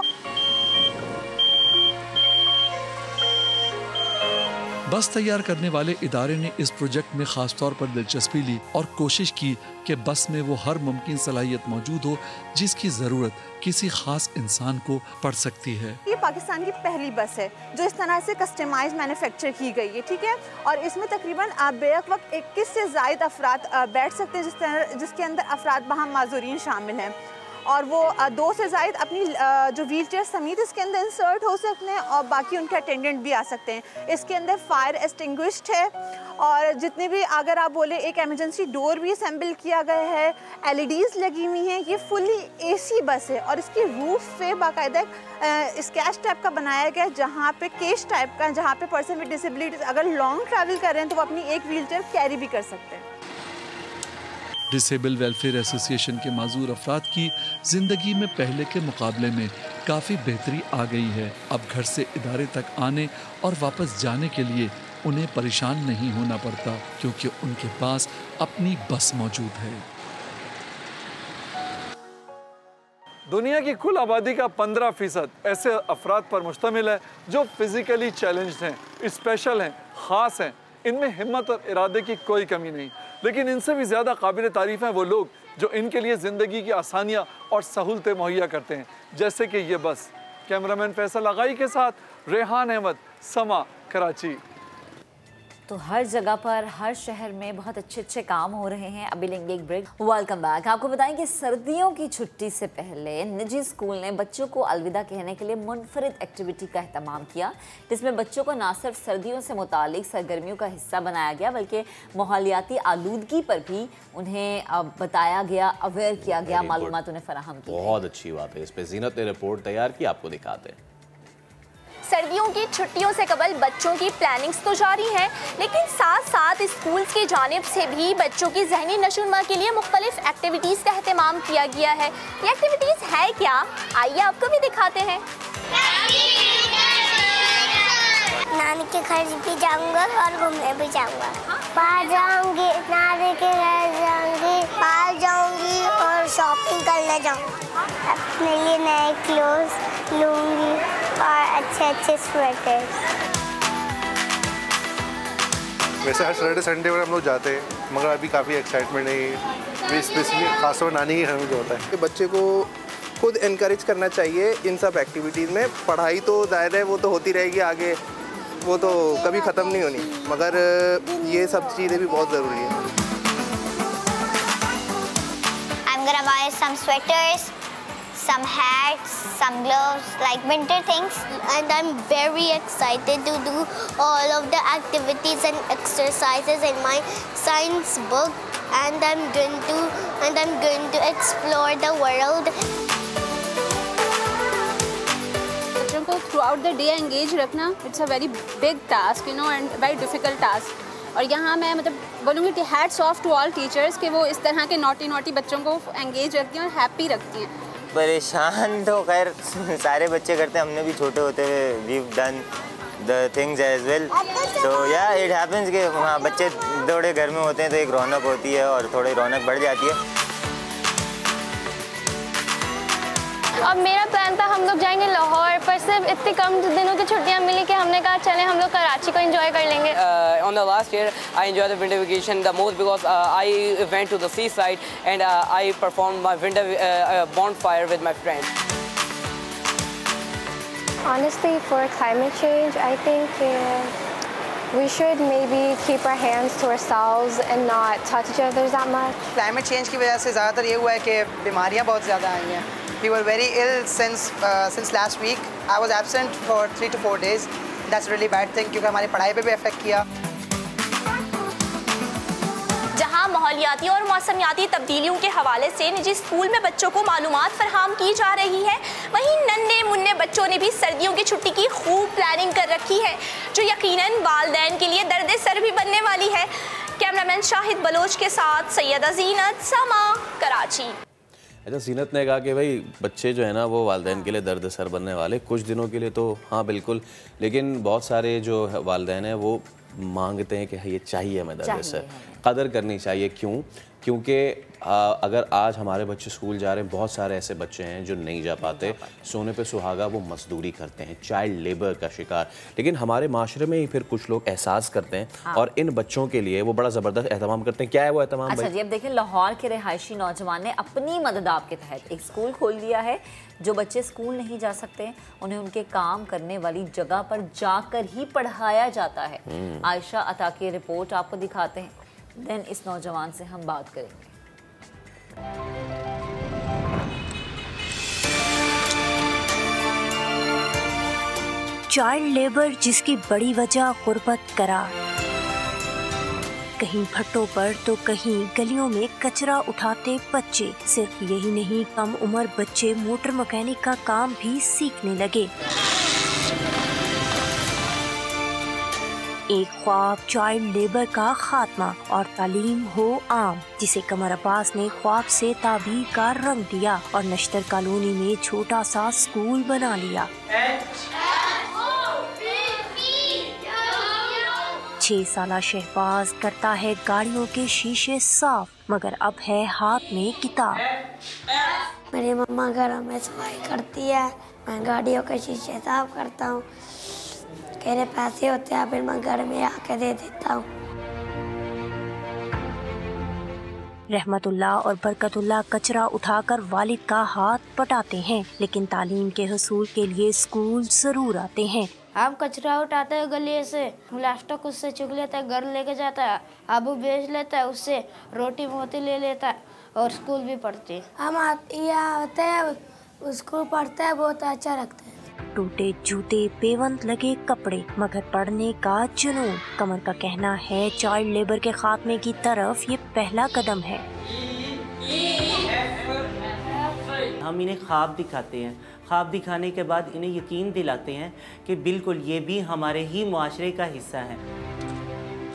बस तैयार करने वाले इदारे ने इस प्रोजेक्ट में खास तौर पर दिलचस्पी ली और कोशिश की कि बस में वो हर मुमकिन सलाहियत मौजूद हो जिसकी ज़रूरत किसी खास इंसान को पड़ सकती है। ये पाकिस्तान की पहली बस है जो इस तरह से कस्टमाइज मैन्युफैक्चर की गई है, ठीक है। और इसमें तकरीबन बेक वक्त 21 से ज़ायद अफराद बैठ सकते हैं, जिसके अंदर अफराद बहाम माजूरीन शामिल हैं। और वो 2 से ज़ायद अपनी जो व्हील चेयर समेत इसके अंदर इंसर्ट हो सकते हैं और बाकी उनके अटेंडेंट भी आ सकते हैं। इसके अंदर फायर एक्सटिंग्विश्ड है और जितने भी अगर आप बोले एक एमरजेंसी डोर भी असेंबल किया गया है, LEDs लगी हुई हैं। ये फुली AC बस है और इसकी रूफ पे बाकायदा स्केच टाइप का बनाया गया है, जहाँ पे केश टाइप का, जहाँ पे पर्सन विद डिसेबिलिटीज अगर लॉन्ग ट्रैवल कर रहे हैं तो वो अपनी एक व्हील चेयर कैरी भी कर सकते हैं। डिसेबल वेलफेयर एसोसिएशन के माजूर अफराद की जिंदगी में पहले के मुकाबले में काफ़ी बेहतरी आ गई है। अब घर से इदारे तक आने और वापस जाने के लिए उन्हें परेशान नहीं होना पड़ता, क्योंकि उनके पास अपनी बस मौजूद है। दुनिया की कुल आबादी का 15% ऐसे अफराद पर मुश्तमिल है जो फिजिकली चैलेंज्ड हैं, स्पेशल हैं, ख़ास हैं। इनमें हिम्मत और इरादे की कोई कमी नहीं, लेकिन इनसे भी ज़्यादा काबिल तारीफ़ हैं वो लोग जो इनके लिए ज़िंदगी की आसानियाँ और सहूलतें मुहैया करते हैं, जैसे कि ये बस। कैमरामैन फैसल आगाई के साथ रेहान अहमद, समा, कराची। तो हर जगह पर, हर शहर में बहुत अच्छे अच्छे काम हो रहे हैं। अभी लेंगे एक ब्रेक। Welcome back. आपको बताएं कि सर्दियों की छुट्टी से पहले निजी स्कूल ने बच्चों को अलविदा कहने के लिए मुनफरिद एक्टिविटी का एहतमाम किया, जिसमें बच्चों को न सिर्फ सर्दियों से मुतालिक सरगर्मियों का हिस्सा बनाया गया, बल्कि माहौलियाती आलूदगी पर भी उन्हें बताया गया, अवेयर किया गया, मालूमात उन्हें फराहम की। बहुत अच्छी बात है। इस पर जीनत ने रिपोर्ट तैयार की, आपको दिखाते हैं। सर्दियों की छुट्टियों से कबल बच्चों की प्लानिंग्स तो जारी है, लेकिन साथ साथ स्कूल्स की जानिब से भी बच्चों की ज़हनी नशोनुमा के लिए मुख्तलिफ एक्टिविटीज़ का एहतमाम किया गया है। ये एक्टिविटीज़ है क्या, आइए आपको भी दिखाते हैं। नानी के घर भी जाऊंगा और घूमने भी जाऊंगा। बाहर जाऊंगी, नानी के घर जाऊंगी, बाहर जाऊंगी और शॉपिंग करने जाऊंगी। अपने लिए नए क्लोथ्स लूंगी और अच्छे अच्छे स्वेटर्स। वैसे हर सैटरडे संडे में हम लोग जाते हैं, मगर अभी काफ़ी एक्साइटमेंट है, स्पेशली खासतौर नानी के घर में जो होता है। बच्चे को खुद इनकरेज करना चाहिए इन सब एक्टिविटीज़ में। पढ़ाई तो जाहिर है वो तो होती रहेगी आगे, वो तो कभी ख़त्म नहीं होनी, मगर ये सब चीज़ें भी बहुत ज़रूरी है। I'm gonna buy some sweaters, some hats, some gloves, like winter things. And I'm very excited to do all of the activities and exercises in my science book. And I'm going to explore the world. बच्चों को throughout the day engage रखना, it's a very big task, you know, and very difficult task. और यहाँ मैं बोलूँगी कि hats off to all teachers कि वो इस तरह के नॉटी बच्चों को एंगेज रखती हैं और हैप्पी रखती हैं। परेशान तो खैर सारे बच्चे करते हैं, हमने भी छोटे होते हुए we've done the things as well. तो या इट हैपेंस कि हाँ बच्चे थोड़े घर में होते हैं तो एक रौनक होती है और थोड़ी रौनक बढ़ जाती है। अब मेरा प्लान था हम लोग जाएंगे लाहौर, पर सिर्फ इतनी कम दिनों की छुट्टियां मिली कि हमने कहा चलें हम लोग कराची को एंजॉय कर लेंगे। On the last year, I enjoyed the winter vacation the most because I went to the seaside and I performed my winter bonfire with my friends. Honestly, for climate change, I think we should maybe keep our hands to ourselves and not touch each other that much. Climate change की वजह से ज़्यादातर ये हुआ है कि बीमारियाँ बहुत ज़्यादा आई हैं। We were very ill since last week. I was absent for 3 to 4 days. That's a really bad thing क्योंकि हमारी पढ़ाई पे भी अफेक्ट किया। जहां माहौलियाती और मौसमियाती तब्दीलियों के हवाले से निजी स्कूल में बच्चों को मालूमात फराहम की जा रही है, वहीं नन्हे मुन्ने बच्चों ने भी सर्दियों की छुट्टी की खूब प्लानिंग कर रखी है, जो यकीनन वालिदैन के लिए दर्द सर भी बनने वाली है। कैमरामैन शाहिद बलोच के साथ सैयदा जीनत, समा, कराची। अच्छा, जीनत ने कहा कि भाई बच्चे जो है ना वो वालिदैन के लिए दर्द सर बनने वाले, कुछ दिनों के लिए तो हाँ बिल्कुल, लेकिन बहुत सारे जो वालिदैन हैं वो मांगते हैं कि ये चाहिए हमें दर्द सर। कदर करनी चाहिए। क्यों? क्योंकि अगर आज हमारे बच्चे स्कूल जा रहे हैं, बहुत सारे ऐसे बच्चे हैं जो नहीं जा पाते, सोने पे सुहागा वो मजदूरी करते हैं, चाइल्ड लेबर का शिकार। लेकिन हमारे माशरे में ही फिर कुछ लोग एहसास करते हैं और इन बच्चों के लिए वो बड़ा ज़बरदस्त एहतमाम करते हैं। क्या है वो एहतमाम? अच्छा जी, अब देखें, लाहौर के रिहायशी नौजवान ने अपनी मदद के तहत एक स्कूल खोल दिया है। जो बच्चे स्कूल नहीं जा सकते उन्हें उनके काम करने वाली जगह पर जाकर ही पढ़ाया जाता है। आयशा अता की रिपोर्ट आपको दिखाते हैं, देन इस नौजवान से हम बात करेंगे। चाइल्ड लेबर जिसकी बड़ी वजह गुर्बत करार, कहीं भट्टों पर तो कहीं गलियों में कचरा उठाते बच्चे। सिर्फ यही नहीं, कम उम्र बच्चे मोटर मैकेनिक का काम भी सीखने लगे। एक ख्वाब चाइल्ड लेबर का खात्मा और तालीम हो आम, जिसे कमर अब्बास ने ख्वाब से ताबीर का रंग दिया और नश्तर कॉलोनी में छोटा सा स्कूल बना लिया। 6 साला शहबाज करता है गाड़ियों के शीशे साफ, मगर अब है हाथ में किताब। मेरी मम्मा घर में सफाई करती है, मैं गाड़ियों के शीशे साफ करता हूँ। कह रहे पैसे होते हैं, फिर मैं घर में आके दे देता हूँ। रहमतुल्लाह और बरकतुल्लाह कचरा उठाकर वालिद का हाथ पटाते हैं, लेकिन तालीम के हसूल के लिए स्कूल जरूर आते हैं। आप कचरा उठाते हैं गली से, प्लास्टिक उससे चुग लेता है, घर लेके जाता है, अबू बेच लेता है, उससे रोटी मोती ले लेता है और स्कूल भी पढ़ते हैं। हम यहाँ आते हैं, स्कूल पढ़ते हैं, बहुत अच्छा लगता है। टूटे जूते, बेवंत लगे कपड़े, मगर पढ़ने का जुनून। कमर का कहना है चाइल्ड लेबर के खात्मे की तरफ ये पहला कदम है। हम इन्हें ख्वाब दिखाते हैं, ख्वाब दिखाने के बाद इन्हें यकीन दिलाते हैं कि बिल्कुल ये भी हमारे ही मुआशरे का हिस्सा है।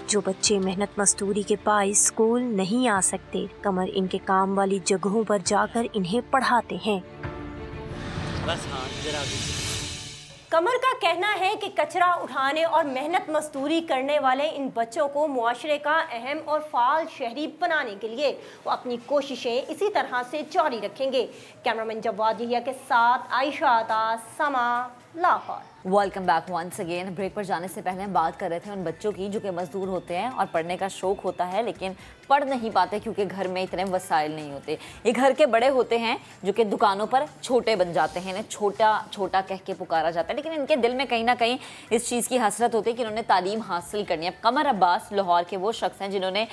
जो बच्चे मेहनत मजदूरी के बाइस स्कूल नहीं आ सकते, कमर इनके काम वाली जगहों पर जाकर इन्हें पढ़ाते हैं। बस हाँ, जरा कमर का कहना है कि कचरा उठाने और मेहनत मजदूरी करने वाले इन बच्चों को मुआशरे का अहम और फाल शहरी बनाने के लिए वो अपनी कोशिशें इसी तरह से जारी रखेंगे। कैमरामैन जवाद यहिया के साथ Ayesha Ata, Samaa, Lahore. Welcome back once again. Break पर जाने से पहले हम बात कर रहे थे उन बच्चों की जो कि मजदूर होते हैं और पढ़ने का शौक होता है लेकिन पढ़ नहीं पाते क्योंकि घर में इतने वसाइल नहीं होते। ये घर के बड़े होते हैं जो कि दुकानों पर छोटे बन जाते हैं, इन्हें छोटा छोटा कह के पुकारा जाता है, लेकिन इनके दिल में कहीं ना कहीं इस चीज़ की हसरत होती है कि उन्होंने तालीम हासिल करनी है। अब कमर अब्बास लाहौर के वो शख्स हैं जिन्होंने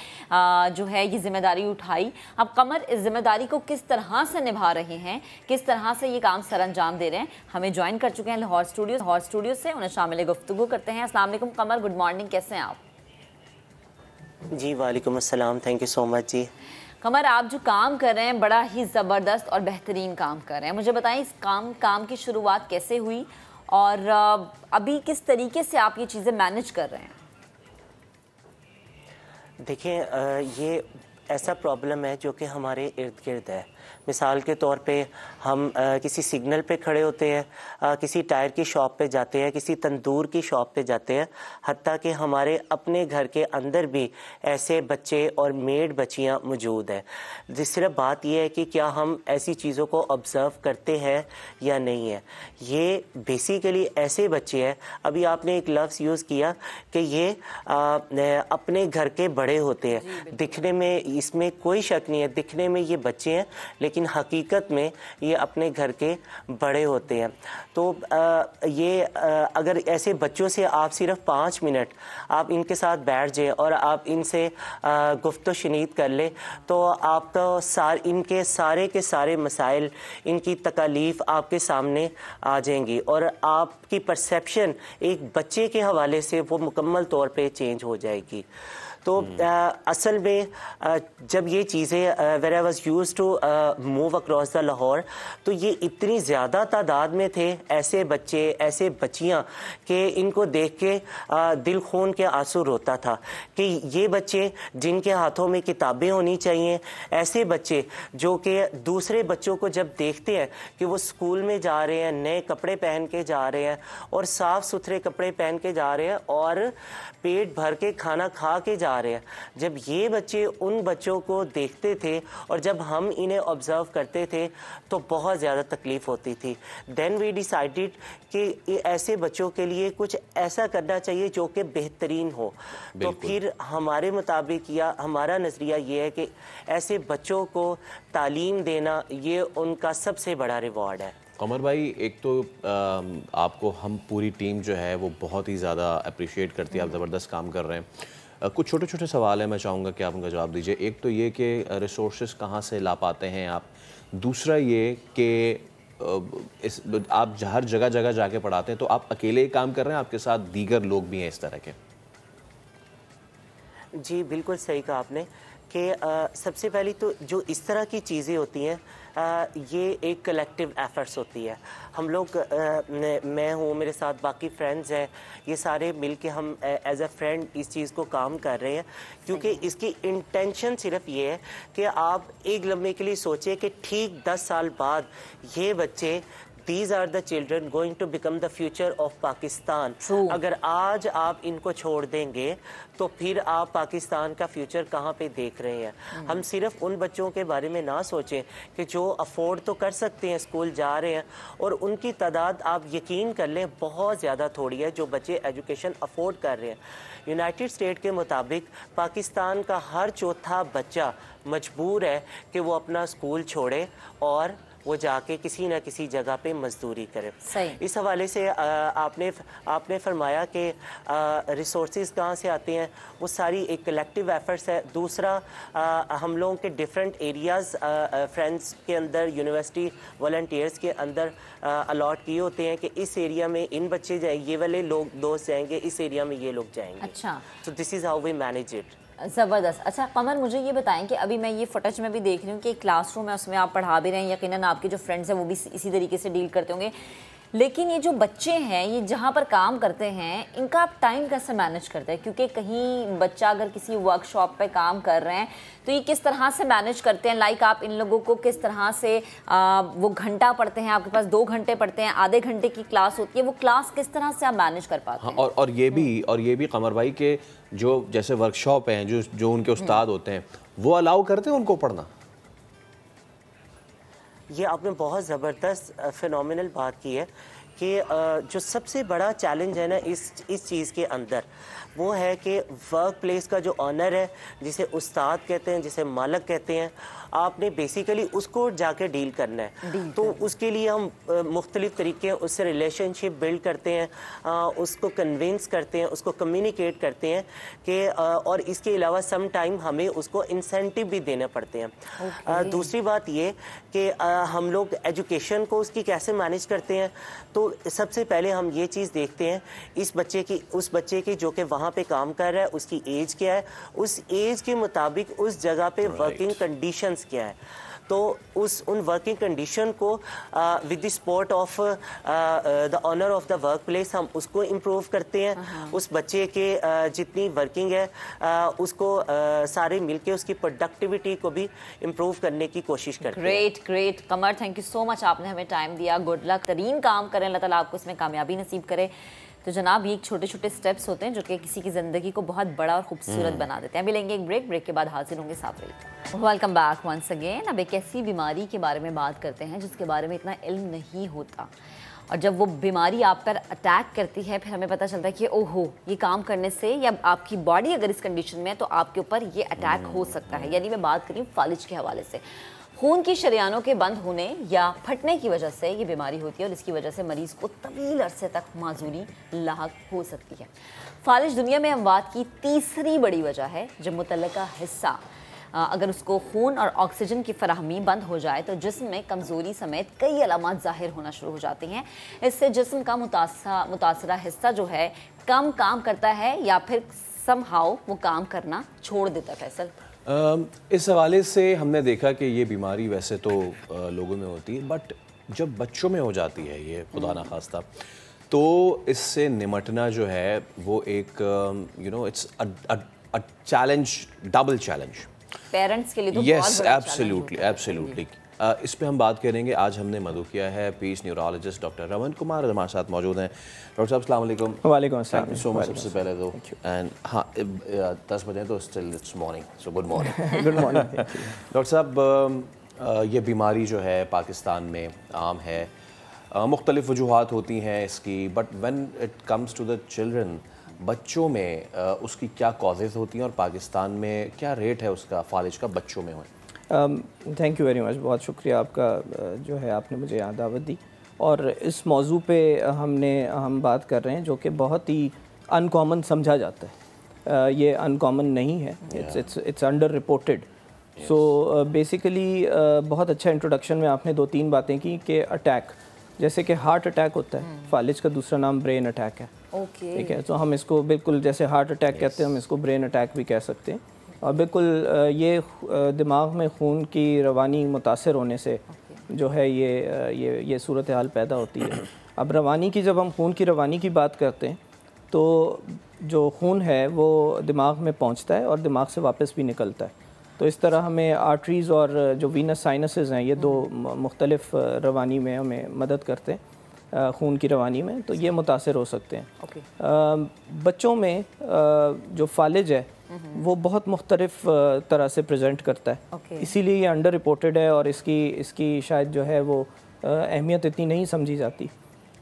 जो है ये जिम्मेदारी उठाई। अब कमर इस जिम्मेदारी को किस तरह से निभा रहे हैं, किस तरह से ये काम सर अंजाम दे रहे हैं, हमें ज्वाइन कर चुके हैं लाहौर स्टूडियो से, उन्हें शामिल गुफ्तगू करते हैं। अस्सलाम वालेकुम कमर, गुड मॉर्निंग, कैसे हैं आप? जी वालेकुम अस्सलाम, थैंक यू सो मच। जी कमर, आप जो काम कर रहे हैं बड़ा ही ज़बरदस्त और बेहतरीन काम कर रहे हैं। मुझे बताएं इस काम की शुरुआत कैसे हुई और अभी किस तरीके से आप ये चीज़ें मैनेज कर रहे हैं? देखें, ये ऐसा प्रॉब्लम है जो कि हमारे इर्द गिर्द है। मिसाल के तौर पे हम किसी सिग्नल पे खड़े होते हैं, किसी टायर की शॉप पे जाते हैं, किसी तंदूर की शॉप पे जाते हैं, हत्ता कि हमारे अपने घर के अंदर भी ऐसे बच्चे और मेड बच्चियां मौजूद हैं। जिस सिर्फ बात यह है कि क्या हम ऐसी चीज़ों को ऑब्ज़र्व करते हैं या नहीं है। ये बेसिकली ऐसे बच्चे हैं, अभी आपने एक लफ्ज़ यूज़ किया कि ये अपने घर के बड़े होते हैं। दिखने में इसमें कोई शक नहीं है, दिखने में ये बच्चे हैं लेकिन हकीकत में ये अपने घर के बड़े होते हैं। तो अगर ऐसे बच्चों से आप सिर्फ 5 मिनट आप इनके साथ बैठ जाए और आप इनसे गुफ्तगू शनीद कर ले तो आपका इनके सारे के सारे मसाइल, इनकी तकालीफ आपके सामने आ जाएंगी और आपकी परसेप्शन एक बच्चे के हवाले से वो मुकम्मल तौर पे चेंज हो जाएगी। तो असल में जब ये चीज़ें where I was used to move across the Lahore, तो ये इतनी ज़्यादा तादाद में थे ऐसे बच्चे, ऐसे बच्चियाँ कि इनको देख के दिल खून के आंसू रोता था कि ये बच्चे जिनके हाथों में किताबें होनी चाहिए, ऐसे बच्चे जो कि दूसरे बच्चों को जब देखते हैं कि वो स्कूल में जा रहे हैं, नए कपड़े पहन के जा रहे हैं और साफ़ सुथरे कपड़े पहन के जा रहे हैं और पेट भर के खाना खा के जा रहे हैं, जब ये बच्चे उन बच्चों को देखते थे और जब हम इन्हें ऑब्जर्व करते थे तो बहुत ज़्यादा तकलीफ़ होती थी। देन वी डिसाइडेड कि ऐसे बच्चों के लिए कुछ ऐसा करना चाहिए जो कि बेहतरीन हो। तो फिर हमारे मुताबिक या हमारा नज़रिया ये है कि ऐसे बच्चों को तालीम देना ये उनका सबसे बड़ा रिवॉर्ड है। कमर भाई, एक तो आपको हम पूरी टीम जो है वो बहुत ही ज़्यादा अप्रिशिएट करती है, आप ज़बरदस्त काम कर रहे हैं। कुछ छोटे छोटे सवाल हैं, मैं चाहूँगा कि आप उनका जवाब दीजिए। एक तो ये कि रिसोर्सेज कहाँ से ला पाते हैं आप, दूसरा ये कि आप हर जगह जाके पढ़ाते हैं तो आप अकेले ही काम कर रहे हैं, आपके साथ दीगर लोग भी हैं इस तरह के? जी बिल्कुल सही कहा आपने कि सबसे पहली तो जो इस तरह की चीज़ें होती हैं ये एक कलेक्टिव एफर्ट्स होती है। हम लोग मैं हूँ, मेरे साथ बाकी फ्रेंड्स हैं, ये सारे मिल के हम एज अ फ्रेंड इस चीज़ को काम कर रहे हैं क्योंकि इसकी इंटेंशन सिर्फ ये है कि आप एक लम्हे के लिए सोचें कि ठीक 10 साल बाद ये बच्चे These are the children going to become the future of Pakistan. अगर आज आप इनको छोड़ देंगे तो फिर आप पाकिस्तान का फ्यूचर कहाँ पे देख रहे हैं। हम सिर्फ उन बच्चों के बारे में ना सोचें कि जो अफोर्ड तो कर सकते हैं, स्कूल जा रहे हैं, और उनकी तादाद आप यकीन कर लें बहुत ज़्यादा थोड़ी है जो बच्चे एजुकेशन अफोर्ड कर रहे हैं। यूनाइटेड स्टेट के मुताबिक पाकिस्तान का हर चौथा बच्चा मजबूर है कि वो अपना स्कूल छोड़े और वो जाके किसी न किसी जगह पे मजदूरी करे। इस हवाले से आपने फरमाया कि रिसोर्सेज कहाँ से आते हैं, वो सारी एक कलेक्टिव एफर्ट्स है। दूसरा हम लोगों के डिफरेंट एरियाज़ फ्रेंड्स के अंदर, यूनिवर्सिटी वॉलंटियर्स के अंदर अलॉट किए होते हैं कि इस एरिया में इन बच्चे जाएंगे, ये वाले लोग दोस्त जाएंगे, इस एरिया में ये लोग जाएंगे। अच्छा, तो this is how we manage it. ज़बरदस्त। अच्छा कमर, मुझे ये बताएं कि अभी मैं ये फुटेज में भी देख रही हूँ कि एक क्लासरूम है, उसमें आप पढ़ा भी रहे हैं, यकीनन आपके जो फ्रेंड्स हैं वो भी इसी तरीके से डील करते होंगे, लेकिन ये जो बच्चे हैं, ये जहाँ पर काम करते हैं, इनका आप टाइम कैसे मैनेज करते हैं? क्योंकि कहीं बच्चा अगर किसी वर्कशॉप पे काम कर रहे हैं तो ये किस तरह से मैनेज करते हैं? लाइक आप इन लोगों को किस तरह से वो घंटा पढ़ते हैं, आपके पास 2 घंटे पढ़ते हैं, आधे घंटे की क्लास होती है, वो क्लास किस तरह से आप मैनेज कर पाते हैं? और ये भी कमर भाई के जो जैसे वर्कशॉप हैं, जो उनके उस्ताद होते हैं, वो अलाउ करते हैं उनको पढ़ना? ये आपने बहुत ज़बरदस्त फिनोमिनल बात की है कि जो सबसे बड़ा चैलेंज है ना इस चीज़ के अंदर, वो है कि वर्क प्लेस का जो ऑनर है, जिसे उस्ताद कहते हैं, जिसे मालिक कहते हैं, आपने बेसिकली उसको जाके डील करना है। तो उसके लिए हम मुख्तलिफ तरीके उससे रिलेशनशिप बिल्ड करते हैं, उसको कन्विंस करते हैं, उसको कम्युनिकेट करते हैं कि और इसके अलावा सम टाइम हमें उसको इंसेंटिव भी देने पड़ते हैं। दूसरी बात ये कि हम लोग एजुकेशन को उसकी कैसे मैनेज करते हैं, तो सबसे पहले हम ये चीज़ देखते हैं उस बच्चे की जो कि वहाँ पे काम कर रहा है, उसकी एज क्या है, उस एज के मुताबिक उस जगह पे वर्किंग कंडीशंस क्या है। तो उन वर्किंग कंडीशन को with the support of the owner of the workplace हम उसको इम्प्रूव करते हैं। उस बच्चे के जितनी वर्किंग है उसको सारे मिलके उसकी प्रोडक्टिविटी को भी इम्प्रूव करने की कोशिश करते हैं। Great Qamar, thank you so much, आपने हमें टाइम दिया। गुड लक, तरीन काम करें, अल्लाह ताला आपको इसमें कामयाबी नसीब करे। तो जनाब, ये छोटे छोटे स्टेप्स होते हैं जो कि किसी की ज़िंदगी को बहुत बड़ा और खूबसूरत बना देते हैं। मिलेंगे एक ब्रेक के बाद हाजिर होंगे, साथ रहिए। Welcome back once again. अब एक ऐसी बीमारी के बारे में बात करते हैं जिसके बारे में इतना इल्म नहीं होता, और जब वो बीमारी आप पर अटैक करती है फिर हमें पता चलता है कि ओहो, ये काम करने से या आपकी बॉडी अगर इस कंडीशन में है तो आपके ऊपर ये अटैक हो सकता है। यानी मैं बात करी फालिज के हवाले से। खून की शरियानों के बंद होने या फटने की वजह से ये बीमारी होती है और इसकी वजह से मरीज़ को तवील अरसे तक माजूरी लाहक हो सकती है। फालिज दुनिया में अमवात की तीसरी बड़ी वजह है। जब मुतल्लका हिस्सा अगर उसको खून और ऑक्सीजन की फराहमी बंद हो जाए तो जिस्म में कमज़ोरी समेत कई अलामात ज़ाहिर होना शुरू हो जाती हैं। इससे जिस्म का मुतासरा हिस्सा जो है कम काम करता है या फिर समहाउ वो काम करना छोड़ देता है। फैसल, इस हवाले से हमने देखा कि ये बीमारी वैसे तो लोगों में होती है, बट जब बच्चों में हो जाती है ये, खुदा ना खास्ता, तो इससे निमटना जो है वो एक it's a challenge, double challenge parents के लिए। तो यस, एब्सोल्युटली। इस पे हम बात करेंगे। आज हमने मदु किया है पीस न्यूरोलॉजिस्ट डॉक्टर रमन कुमार हमारे साथ मौजूद हैं। डॉक्टर साहब अस्सलाम वालेकुम। वालेकुम अस्सलाम। थैंक यू सो मच सबसे पहले तो। एंड हाँ, 10 बजे तो still it's morning, so good morning. Good morning. Doctor साहब, ये बीमारी जो है पाकिस्तान में आम है, मुख्तलिफ वजूहात होती हैं इसकी, but when it comes to the children, बच्चों में उसकी क्या कॉजेज़ होती हैं और पाकिस्तान में क्या रेट है उसका, फालिज का बच्चों में हो? थैंक यू वेरी मच, बहुत शुक्रिया आपका जो है आपने मुझे यहाँ दावत दी। और इस मौजू पे हम बात कर रहे हैं जो कि बहुत ही अनकॉमन समझा जाता है। ये अनकॉमन नहीं है, it's under reported. So basically बहुत अच्छा इंट्रोडक्शन में आपने 2-3 बातें की कि अटैक, जैसे कि हार्ट अटैक होता है, फालिज का दूसरा नाम ब्रेन अटैक है। ठीक है, तो हम इसको बिल्कुल जैसे हार्ट अटैक कहते हैं, हम इसको ब्रेन अटैक भी कह सकते हैं। और बिल्कुल ये दिमाग में खून की रवानी मुतासर होने से जो है ये सूरत हाल पैदा होती है। अब रवानी की, जब हम खून की रवानी की बात करते हैं तो जो खून है वो दिमाग में पहुंचता है और दिमाग से वापस भी निकलता है। तो इस तरह हमें आर्टरीज़ और जो वीनस साइनसेस हैं, ये दो मुख्तलिफ रवानी में हमें मदद करते हैं, खून की रवानी में, तो ये मुतासर हो सकते हैं। बच्चों में जो फालिज है वो बहुत मुख्तलिफ तरह से प्रेजेंट करता है, इसीलिए ये अंडर रिपोर्टेड है और इसकी शायद जो है वो अहमियत इतनी नहीं समझी जाती।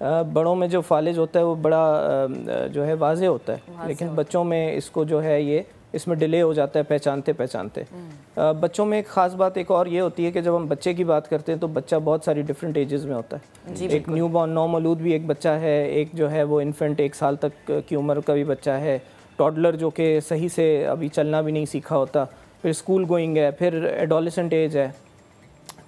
बड़ों में जो फालिज होता है वो बड़ा जो है वाज़े होता है, लेकिन बच्चों में इसको जो है ये इसमें डिले हो जाता है पहचानते। बच्चों में एक ख़ास बात एक और ये होती है कि जब हम बच्चे की बात करते हैं तो बच्चा बहुत सारी डिफरेंट एजेस में होता है। एक न्यूबॉर्न नौमौलूद भी एक बच्चा है, एक जो है वो इन्फेंट 1 साल तक की उम्र का भी बच्चा है, टॉडलर जो कि सही से अभी चलना भी नहीं सीखा होता, फिर स्कूल गोइंग है, फिर एडोलेसेंट एज है,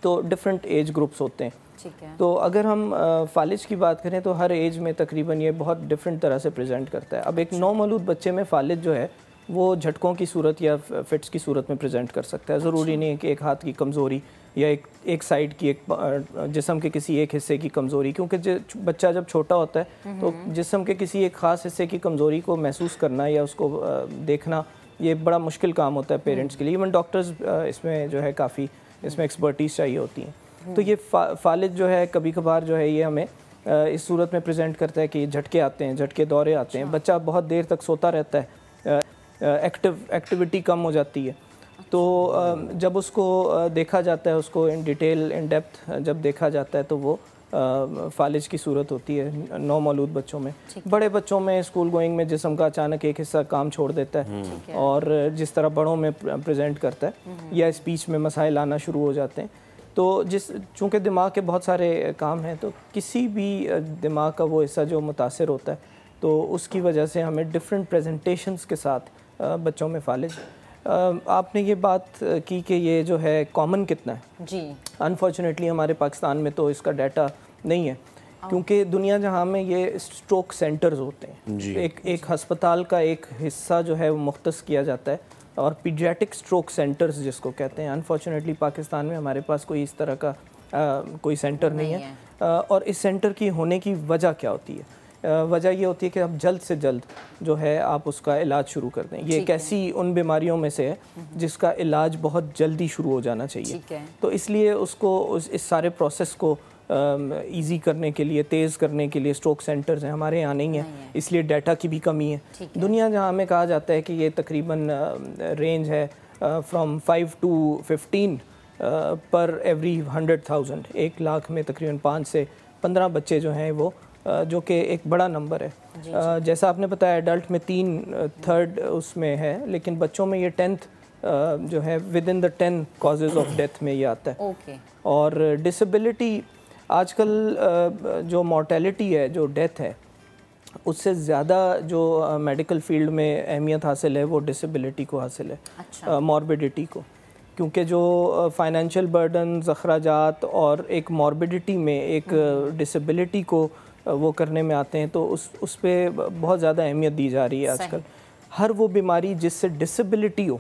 तो डिफरेंट एज ग्रुप्स होते हैं। तो अगर हम फालिज की बात करें तो हर एज में तकरीबन ये बहुत डिफरेंट तरह से प्रेजेंट करता है। अब एक नौमौलूद बच्चे में फालिज जो है वो झटकों की सूरत या फिट्स की सूरत में प्रेजेंट कर सकता है। ज़रूरी नहीं है कि एक हाथ की कमज़ोरी या एक साइड की, एक जिस्म के किसी एक हिस्से की कमज़ोरी, क्योंकि बच्चा जब छोटा होता है तो जिस्म के किसी एक ख़ास हिस्से की कमज़ोरी को महसूस करना या उसको देखना ये बड़ा मुश्किल काम होता है पेरेंट्स के लिए। इवन डॉक्टर्स इसमें जो है काफ़ी इसमें एक्सपर्टीज़ चाहिए होती हैं। तो ये फालिज जो है कभी कभार जो है ये हमें इस सूरत में प्रेजेंट करता है कि झटके आते हैं, झटके दौरे आते हैं, बच्चा बहुत देर तक सोता रहता है, एक्टिविटी कम हो जाती है। तो जब उसको देखा जाता है, उसको इन डिटेल इन डेप्थ जब देखा जाता है तो वो फालिज की सूरत होती है नौमौलूद बच्चों में। बड़े बच्चों में स्कूल गोइंग में जिस्म का अचानक एक हिस्सा काम छोड़ देता है और जिस तरह बड़ों में प्रेजेंट करता है, या स्पीच में मसाइल आना शुरू हो जाते हैं। तो चूँकि दिमाग के बहुत सारे काम हैं, तो किसी भी दिमाग का वो हिस्सा जो मुतासर होता है तो उसकी वजह से हमें डिफरेंट प्रेजेंटेशंस के साथ बच्चों में फालिज। आपने ये बात की कि ये जो है कॉमन कितना है जी, अनफॉर्चुनेटली हमारे पाकिस्तान में तो इसका डाटा नहीं है, क्योंकि दुनिया जहाँ में ये स्ट्रोक सेंटर्स होते हैं, एक हस्पताल का एक हिस्सा जो है वो मुख्तस किया जाता है और पीडियाट्रिक स्ट्रोक सेंटर्स जिसको कहते हैं। अनफॉर्चुनेटली पाकिस्तान में हमारे पास कोई इस तरह का कोई सेंटर नहीं है। और इस सेंटर की होने की वजह क्या होती है? वजह ये होती है कि आप जल्द से जल्द जो है आप उसका इलाज शुरू कर दें। ये एक ऐसी उन बीमारियों में से है जिसका इलाज बहुत जल्दी शुरू हो जाना चाहिए। तो इसलिए उसको इस सारे प्रोसेस को इजी करने के लिए, तेज़ करने के लिए स्ट्रोक सेंटर्स हैं, हमारे यहाँ नहीं है, इसलिए डाटा की भी कमी है। दुनिया जहाँ में कहा जाता है कि ये तकरीबन रेंज है फ्रॉम 5 to 15 पर एवरी 100,000, 1 लाख में तकरीबन 5 से 15 बच्चे जो हैं वो, जो कि एक बड़ा नंबर है। जैसा आपने बताया एडल्ट में 3/3 उसमें है, लेकिन बच्चों में ये 10th जो है with in the 10 causes of death में ये आता है। और डिसेबिलिटी आजकल जो मॉर्टेलिटी है, जो डेथ है, उससे ज़्यादा जो मेडिकल फील्ड में अहमियत हासिल है वो डिसेबिलिटी को हासिल है, मॉर्बिडिटी को, क्योंकि जो फाइनेंशियल बर्डन, अखराजात और एक मॉर्बिडिटी में एक डिसेबिलिटी को वो करने में आते हैं, तो उस पर बहुत ज़्यादा अहमियत दी जा रही है आजकल। हर वो बीमारी जिससे डिसेबिलिटी हो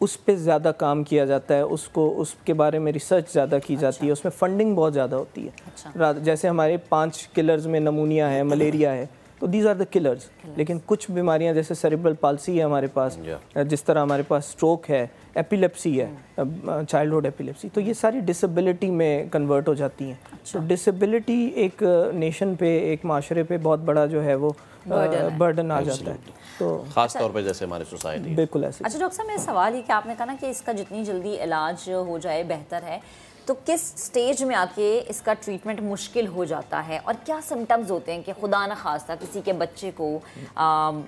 उस पे ज़्यादा काम किया जाता है, उसके बारे में रिसर्च ज़्यादा की जाती है, उसमें फंडिंग बहुत ज़्यादा होती है। जैसे हमारे 5 किलर्स में नमूनिया है, मलेरिया है, तो दीज आर द किलर्स। लेकिन कुछ बीमारियां जैसे सेरिब्रल पाल्सी है हमारे पास, जिस तरह हमारे पास स्ट्रोक है, एपिलेप्सी है, चाइल्डहुड एपिलेप्सी, तो ये सारी डिसेबिलिटी में कन्वर्ट हो जाती हैं। तो डिसेबिलिटी एक नेशन पे, एक माशरे पे बहुत बड़ा जो है वो बर्डन आ जाता है, तो खास तौर पे जैसे हमारे सोसाइटी। बिल्कुल ऐसे। अच्छा डॉक्टर साहब, मेरा सवाल ये कि आपने कहा ना कि इसका जितनी जल्दी इलाज हो जाए बेहतर है, तो किस स्टेज में आके इसका ट्रीटमेंट मुश्किल हो जाता है और क्या सिम्टम्स होते हैं कि खुदा न खास्ता किसी के बच्चे को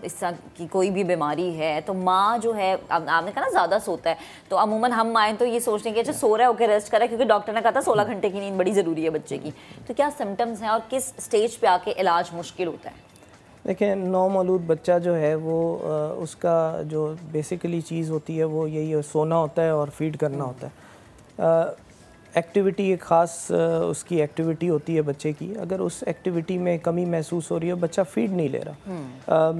इस तरह की कोई भी बीमारी है तो माँ जो है, आपने कहा ना ज़्यादा सोता है, तो अमूमन हम आए तो ये सोचते हैं कि अच्छा सो रहा है, ओके रेस्ट करा, क्योंकि डॉक्टर ने कहा था 16 घंटे की नींद बड़ी ज़रूरी है बच्चे की। तो क्या सिम्टम्स हैं और किस स्टेज पे आके इलाज मुश्किल होता है? देखिए, नौमौलूद बच्चा जो है वो उसका जो बेसिकली चीज़ होती है वो यही है, सोना होता है और फीड करना होता है। एक्टिविटी एक ख़ास उसकी एक्टिविटी होती है बच्चे की, अगर उस एक्टिविटी में कमी महसूस हो रही है, बच्चा फीड नहीं ले रहा।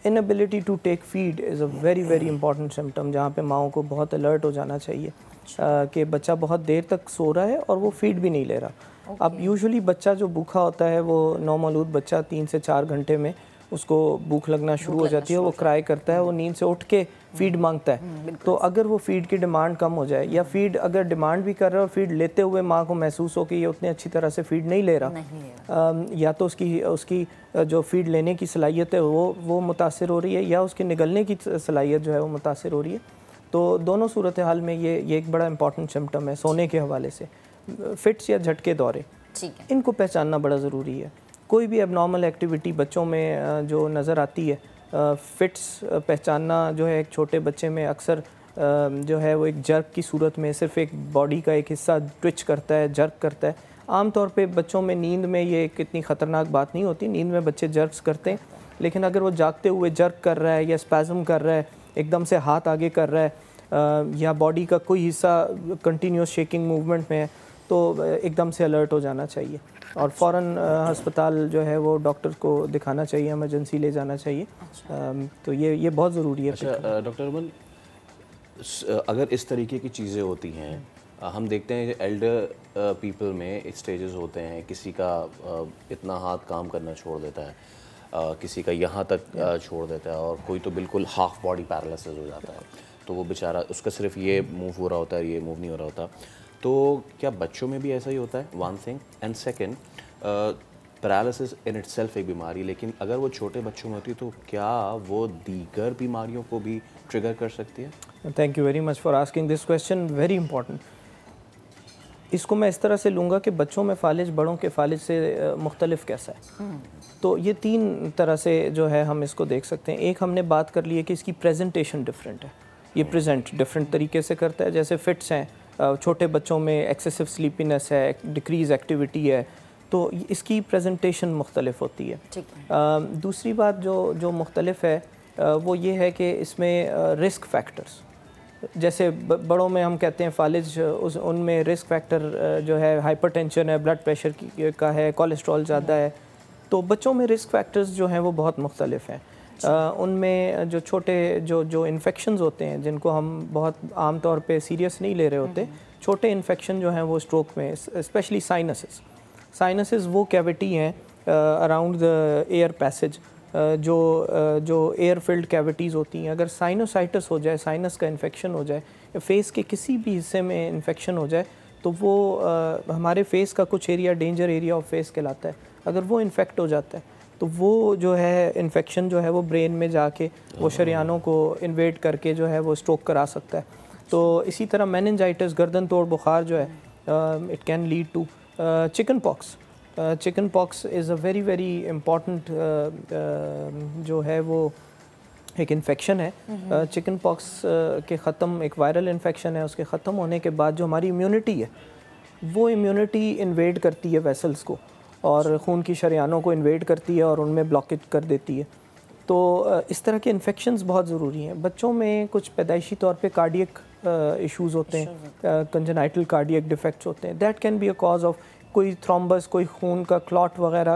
Inability to take feed is a very very important symptom, जहाँ पे माओं को बहुत अलर्ट हो जाना चाहिए कि बच्चा बहुत देर तक सो रहा है और वो फीड भी नहीं ले रहा। अब यूजुअली बच्चा जो भूखा होता है वो नौमौलूद बच्चा 3 से 4 घंटे में उसको भूख लगना शुरू हो जाती है, वो क्राई करता है, वो नींद से उठ के फीड मांगता है। तो अगर वो फीड की डिमांड कम हो जाए, या फीड अगर डिमांड भी कर रहा है और फीड लेते हुए माँ को महसूस हो कि ये उतनी अच्छी तरह से फीड नहीं ले रहा, या तो उसकी जो फीड लेने की सलाहियत है वो मुतासिर हो रही है, या उसके निगलने की सलाहियत जो है वो मुतासिर हो रही है। तो दोनों सूरत हाल में ये एक बड़ा इंपॉर्टेंट सिम्टम है सोने के हवाले से। फिट्स या झटके दौरे, इनको पहचानना बड़ा ज़रूरी है। कोई भी एबनॉर्मल एक्टिविटी बच्चों में जो नज़र आती है, फिट्स पहचानना जो है एक छोटे बच्चे में अक्सर जो है वो एक जर्क की सूरत में सिर्फ एक बॉडी का एक हिस्सा ट्विच करता है, जर्क करता है। आम तौर पे बच्चों में नींद में ये कितनी ख़तरनाक बात नहीं होती, नींद में बच्चे जर्क्स करते हैं, लेकिन अगर वो जागते हुए जर्क कर रहा है या स्पैज़म कर रहा है, एकदम से हाथ आगे कर रहा है, या बॉडी का कोई हिस्सा कंटिन्यूस शेकिंग मूवमेंट में है, तो एकदम से अलर्ट हो जाना चाहिए और फ़ौरन अस्पताल जो है वो डॉक्टर को दिखाना चाहिए, इमरजेंसी ले जाना चाहिए। तो ये बहुत ज़रूरी है। अच्छा डॉक्टर अमन, अगर इस तरीके की चीज़ें होती हैं, हम देखते हैं एल्डर पीपल में स्टेजेस होते हैं, किसी का इतना हाथ काम करना छोड़ देता है, किसी का यहाँ तक छोड़ देता है, और कोई तो बिल्कुल हाफ बॉडी पैरालिसिस हो जाता है, तो वो बेचारा उसका सिर्फ ये मूव हो रहा होता है, ये मूव नहीं हो रहा होता। तो क्या बच्चों में भी ऐसा ही होता है? One thing, and second, paralysis in itself एक बीमारी, लेकिन अगर वो छोटे बच्चों में होती है तो क्या वो दीगर बीमारियों को भी ट्रिगर कर सकती है? Thank you very much for asking this question, very important. इसको मैं इस तरह से लूँगा कि बच्चों में फालिज बड़ों के फालिज से मुख्तलिफ कैसा है। तो ये तीन तरह से जो है हम इसको देख सकते हैं। एक हमने बात कर ली है कि इसकी प्रेजेंटेशन डिफरेंट है, ये प्रेजेंट डिफरेंट तरीके से करता है। जैसे फिट्स हैं, छोटे बच्चों में एक्सेसिव स्लीपीनेस है, डिक्रीज एक्टिविटी है, तो इसकी प्रेजेंटेशन मुख्तलिफ होती है। दूसरी बात जो मुख्तलिफ है वो ये है कि इसमें रिस्क फैक्टर्स, जैसे बड़ों में हम कहते हैं फालिज, उनमें रिस्क फैक्टर जो है हाइपरटेंशन है, ब्लड प्रेशर का है, कोलेस्ट्रॉल ज़्यादा है। तो बच्चों में रिस्क फैक्टर्स जो हैं वो बहुत मुख्तलिफ हैं। उनमें जो छोटे जो इन्फेक्शंस होते हैं, जिनको हम बहुत आम तौर पे सीरियस नहीं ले रहे होते, छोटे इन्फेक्शन जो हैं वो स्ट्रोक में, स्पेशली साइनसेस वो कैविटी हैं अराउंड द एयर पैसेज, जो एयर फिल्ड कैविटीज़ होती हैं। अगर साइनोसाइटिस हो जाए, साइनस का इन्फेक्शन हो जाए, या फेस के किसी भी हिस्से में इन्फेक्शन हो जाए, तो वो हमारे फेस का कुछ area danger area of face कहलाता है। अगर वो इन्फेक्ट हो जाता है तो वो जो है इन्फेक्शन जो है वो ब्रेन में जाके वो शरियानों को इन्वेड करके जो है वो स्ट्रोक करा सकता है। तो इसी तरह मेनिंजाइटिस, गर्दन तोड़ बुखार जो है, it can lead to chicken pox. Chicken pox is a very very important जो है वो एक इन्फेक्शन है। चिकन पॉक्स के ख़त्म, एक वायरल इन्फेक्शन है, उसके ख़त्म होने के बाद जो हमारी इम्यूनिटी है वो इम्यूनिटी इन्वेड करती है वेसल्स को और ख़ून की शरियानों को इन्वेड करती है और उनमें ब्लॉकेज कर देती है। तो इस तरह के इन्फेक्शंस बहुत ज़रूरी हैं। बच्चों में कुछ पैदाइशी तौर पे कार्डियक इश्यूज़ होते हैं, कंजेनाइटल कार्डियक डिफेक्ट्स होते हैं, that can be a cause of कोई थ्रोम्बस, कोई खून का क्लॉट वगैरह।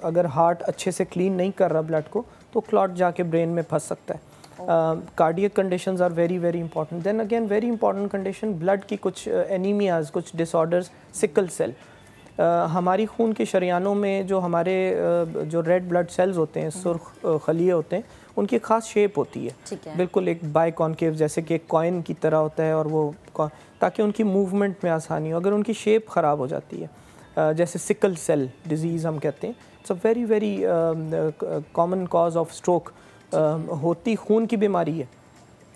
अगर हार्ट अच्छे से क्लीन नहीं कर रहा ब्लड को, तो क्लॉट जाके ब्रेन में फंस सकता है। Cardiac conditions are very very important. Then again very important condition, blood की कुछ एनीमियाज, कुछ डिसऑर्डर्स, सिकल सेल। हमारी खून के शरियानों में जो हमारे जो रेड ब्लड सेल्स होते हैं, सुर्ख खलिए होते हैं, उनकी ख़ास शेप होती है, बिल्कुल एक बाई कॉन्केव, जैसे कि एक कॉइन की तरह होता है, और वो ताकि उनकी मूवमेंट में आसानी हो। अगर उनकी शेप ख़राब हो जाती है, जैसे सिकल सेल डिजीज़ हम कहते हैं, it's a very very common cause of stroke. होती खून की बीमारी है,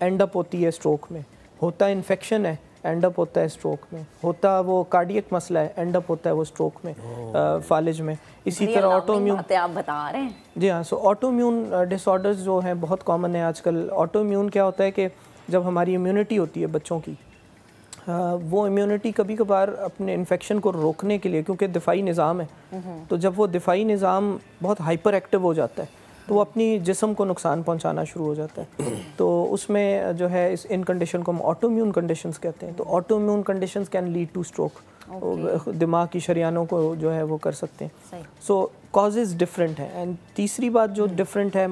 एंड अप होती है स्ट्रोक में। होता इन्फेक्शन है, एंड अप होता है स्ट्रोक में। होता वो कार्डियक मसला है, एंड अप होता है वो स्ट्रोक में, फालिज में। इसी तरह ऑटोइम्यून, आप बता रहे हैं। जी हाँ, सो ऑटोइम्यून डिसऑर्डर्स जो हैं बहुत कॉमन है आजकल। ऑटोइम्यून क्या होता है कि जब हमारी इम्यूनिटी होती है बच्चों की, वो इम्यूनिटी कभी कभार अपने इन्फेक्शन को रोकने के लिए, क्योंकि दिफाई निज़ाम है, तो जब वो दिफाई निज़ाम बहुत हाइपर एक्टिव हो जाता है तो वो अपनी जिस्म को नुकसान पहुंचाना शुरू हो जाता है। तो उसमें जो है इन कंडीशन को हम ऑटोइम्यून कंडीशंस कहते हैं। तो autoimmune conditions can lead two stroke. दिमाग की शरियानों को जो है वो कर सकते हैं। सो कॉजेज़ डिफरेंट हैं। एंड तीसरी बात जो डिफरेंट है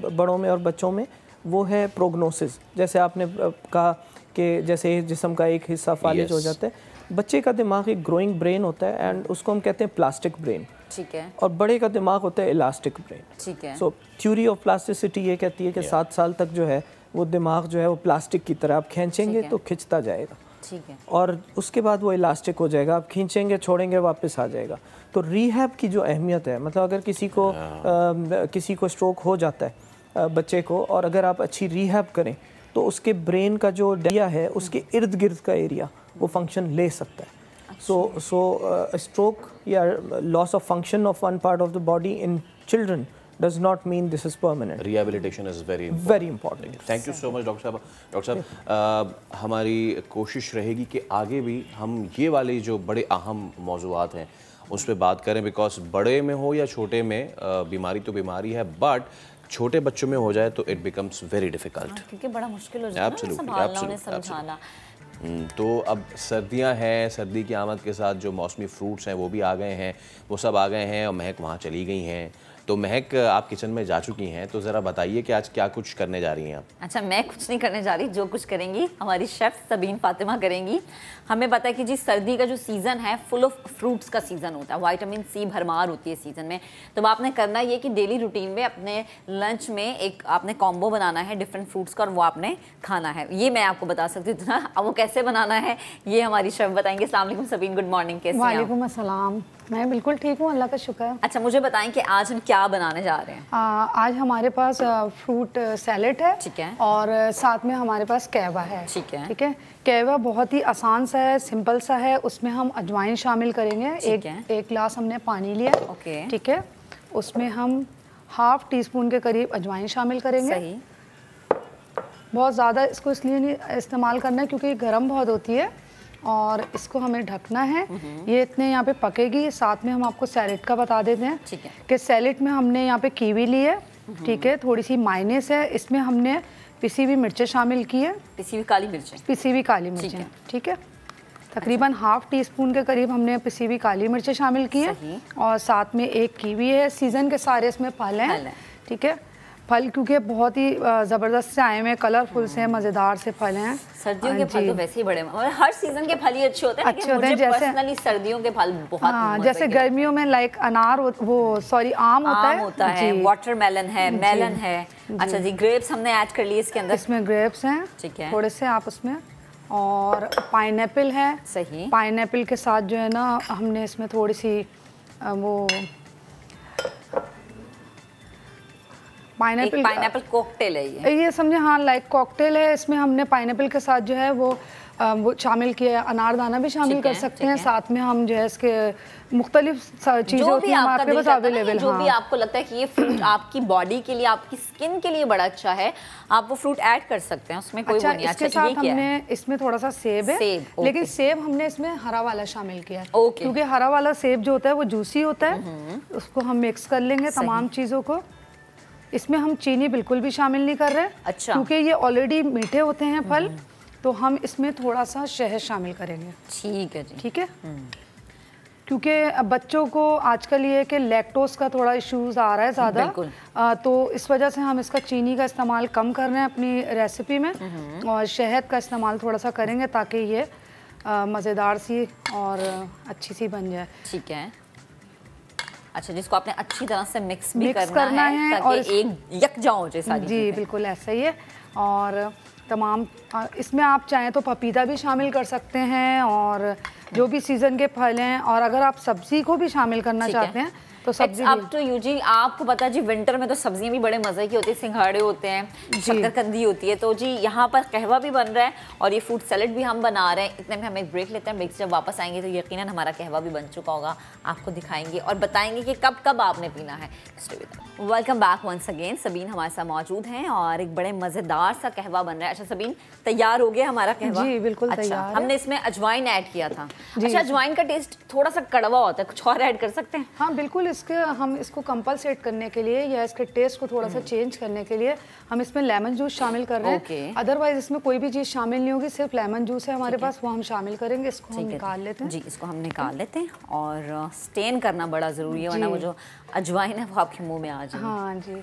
बड़ों में और बच्चों में, वो है प्रोग्नोसिस। जैसे आपने कहा कि जैसे जिस्म का एक हिस्सा फालिज हो जाता है, बच्चे का दिमाग एक ग्रोइंग ब्रेन होता है, एंड उसको हम कहते हैं प्लास्टिक ब्रेन। ठीक है, और बड़े का दिमाग होता है इलास्टिक ब्रेन। ठीक है। सो थ्योरी ऑफ प्लास्टिसिटी ये कहती है कि 7 साल तक जो है वो दिमाग जो है वो प्लास्टिक की तरह आप खींचेंगे तो खिंचता जाएगा, ठीक है, और उसके बाद वो इलास्टिक हो जाएगा, आप खींचेंगे छोड़ेंगे वापस आ जाएगा। तो रिहैब की जो अहमियत है, मतलब अगर किसी को स्ट्रोक हो जाता है बच्चे को, और अगर आप अच्छी रिहैब करें तो उसके ब्रेन का जो एरिया है उसके इर्द गिर्द का एरिया वो फंक्शन ले सकता है। सो स्ट्रोक या loss of function of one part of the body in children does not mean this is permanent. Rehabilitation is very important. Thank you so much doctor साहब। डॉक्टर साहब, हमारी कोशिश रहेगी कि आगे भी हम ये वाले जो बड़े अहम मौज़ूआत हैं उस पर बात करें, बिकॉज बड़े में हो या छोटे में बीमारी तो बीमारी है, बट छोटे बच्चों में हो जाए तो इट बिकम्स वेरी डिफिकल्ट, क्योंकि बड़ा मुश्किल हो जाता है संभालना, उन्हें समझाना। तो अब सर्दियां हैं, सर्दी की आमद के साथ जो मौसमी फ्रूट्स हैं वो भी आ गए हैं, वो सब आ गए हैं, और महक वहाँ चली गई हैं। तो महक, आप किचन में जा चुकी हैं, तो ज़रा बताइए कि आज क्या कुछ करने जा रही हैं आप? अच्छा, मैं कुछ नहीं करने जा रही, जो कुछ करेंगी हमारी शेफ़ सबीन फातिमा करेंगी। हमें पता है कि जी सर्दी का जो सीज़न है फुल ऑफ फ्रूट्स का सीज़न होता है, विटामिन सी भरमार होती है सीज़न में। तो आपने करना ये कि डेली रूटीन में अपने लंच में एक आपने कॉम्बो बनाना है डिफरेंट फ्रूट्स का, और वो आपने खाना है। ये मैं आपको बता सकती हूँ इतना, अब वो कैसे बनाना है ये हमारी शेफ़ बताएंगे। अस्सलाम वालेकुम सबीन, गुड मॉर्निंग, कैसे हैं आप? वालेकुम अस्सलाम, मैं बिल्कुल ठीक हूँ, अल्लाह का शुक्र है। अच्छा, मुझे बताएं कि आज हम क्या बनाने जा रहे हैं? आज हमारे पास फ्रूट सैलेड है, ठीक है, और साथ में हमारे पास कहवा है, ठीक है, ठीक है। कहवा बहुत ही आसान सा है, सिंपल सा है। उसमें हम अजवाइन शामिल करेंगे, एक गिलास हमने पानी लिया, ठीक है। उसमें हम ½ टीस्पून के करीब अजवाइन शामिल करेंगे। सही। बहुत ज़्यादा इसको इसलिए नहीं इस्तेमाल करना है क्योंकि गर्म बहुत होती है, और इसको हमें ढकना है। ये इतने यहाँ पे पकेगी। साथ में हम आपको सैलेड का बता देते हैं कि सैलेड में हमने यहाँ पे कीवी ली है, ठीक है, थोड़ी सी माइनस है, इसमें हमने पिसी हुई मिर्चें शामिल की है, पिसी हुई काली मिर्चें, पिसी हुई काली मिर्चें, ठीक है। तकरीबन ½ टीस्पून के करीब हमने पिसी हुई काली मिर्चें शामिल की हैं, और साथ में एक कीवी है। सीज़न के सारे इसमें फल हैं, ठीक है। फल क्योंकि बहुत ही ज़बरदस्त से आए हुए हैं, कलरफुल से, मज़ेदार से फल हैं। सर्दियों के फल तो वैसे ही बड़े, हर सीजन के फल ही अच्छे होते हैं, अच्छे होते हैं। जैसे पर्सनली सर्दियों के फल बहुत, हाँ, जैसे गर्मियों में लाइक अनार आम होता है, वाटरमेलन है, मेलन है। अच्छा जी, ग्रेप्स हमने ऐड कर लिए इसके अंदर, इसमें ग्रेप्स हैं, ठीक है, थोड़े से आप उसमें, और पाइनएप्पल है। सही। पाइनएप्पल के साथ जो है ना हमने इसमें थोड़ी सी वो पाइनएप्पल कॉकटेल है ये समझे, हाँ, लाइक कॉकटेल है। इसमें हमने पाइनएप्पल के साथ जो है वो शामिल किया, अनारदाना भी शामिल कर सकते हैं। साथ में हम जो है इसके मुख्तलिफ चीज़ें होती हैं हमारे पास अवेलेबल। जो भी आपको लगता है कि ये फ्रूट आपकी बॉडी के लिए, आपकी स्किन के लिए बड़ा अच्छा है, आप वो फ्रूट ऐड कर सकते हैं, उसमें कोई वो नहीं। इसके साथ हमने इसमें थोड़ा सा सेब है, लेकिन सेब हमने इसमें हरा वाला शामिल किया है, क्योंकि हरा वाला सेब जो होता है वो जूसी होता है। उसको हम मिक्स कर लेंगे तमाम चीज़ों को। इसमें हम चीनी बिल्कुल भी शामिल नहीं कर रहे, अच्छा, क्योंकि ये ऑलरेडी मीठे होते हैं फल, तो हम इसमें थोड़ा सा शहद शामिल करेंगे। ठीक है जी, ठीक है। क्योंकि बच्चों को आजकल ये कि लैक्टोज का थोड़ा इश्यूज आ रहा है ज़्यादा, तो इस वजह से हम इसका चीनी का इस्तेमाल कम कर रहे हैं अपनी रेसिपी में, और शहद का इस्तेमाल थोड़ा सा करेंगे ताकि ये मज़ेदार सी और अच्छी सी बन जाए। ठीक है। अच्छा, जिसको आपने अच्छी तरह से मिक्स भी करना है ताकि और एक यकजा हो जाए सारी। जी बिल्कुल ऐसा ही है। और तमाम इसमें आप चाहें तो पपीता भी शामिल कर सकते हैं, और जो भी सीज़न के फल हैं, और अगर आप सब्जी को भी शामिल करना चाहते हैं तो सब्जी अब तो यू जी, आपको पता जी विंटर में तो सब्जियां भी बड़े मज़े की होती है, सिंघाड़े होते हैं, शक्करकंदी होती है। तो जी यहाँ पर कहवा भी बन रहा है और ये फ्रूट सैलेड भी हम बना रहे हैं। इतने में हम एक ब्रेक लेते हैं, ब्रेक से जब वापस आएंगे तो यकीनन हमारा कहवा भी बन चुका होगा, आपको दिखाएंगे और बताएंगे कि कब कब आपने पीना है। Welcome back once again. Sabeen हमारे साथ मौजूद हैं और एक बड़े मज़ेदार सा कहवा बन रहा है। अच्छा सबीन, तैयार हो गया हमारा कहवा? जी बिल्कुल अच्छा, तैयार है। हमने इसमें अजवाइन ऐड किया था। अच्छा, अजवाइन का टेस्ट थोड़ा सा कड़वा होता है, कुछ और ऐड कर सकते हैं? हाँ बिल्कुल, हम इसको कंपलसेट करने के लिए या इसके टेस्ट को थोड़ा सा चेंज करने के लिए हम इसमें लेमन जूस शामिल कर रहे हैं। अदरवाइज इसमें कोई भी चीज़ शामिल नहीं होगी, सिर्फ लेमन जूस है हमारे पास, वो हम शामिल करेंगे। इसको हम निकाल लेते हैं। जी, इसको हम निकाल लेते हैं और स्टेन करना बड़ा ज़रूरी है, वरना वो जो अजवाइन है वो आपके मुंह में आ जाए। हाँ जी,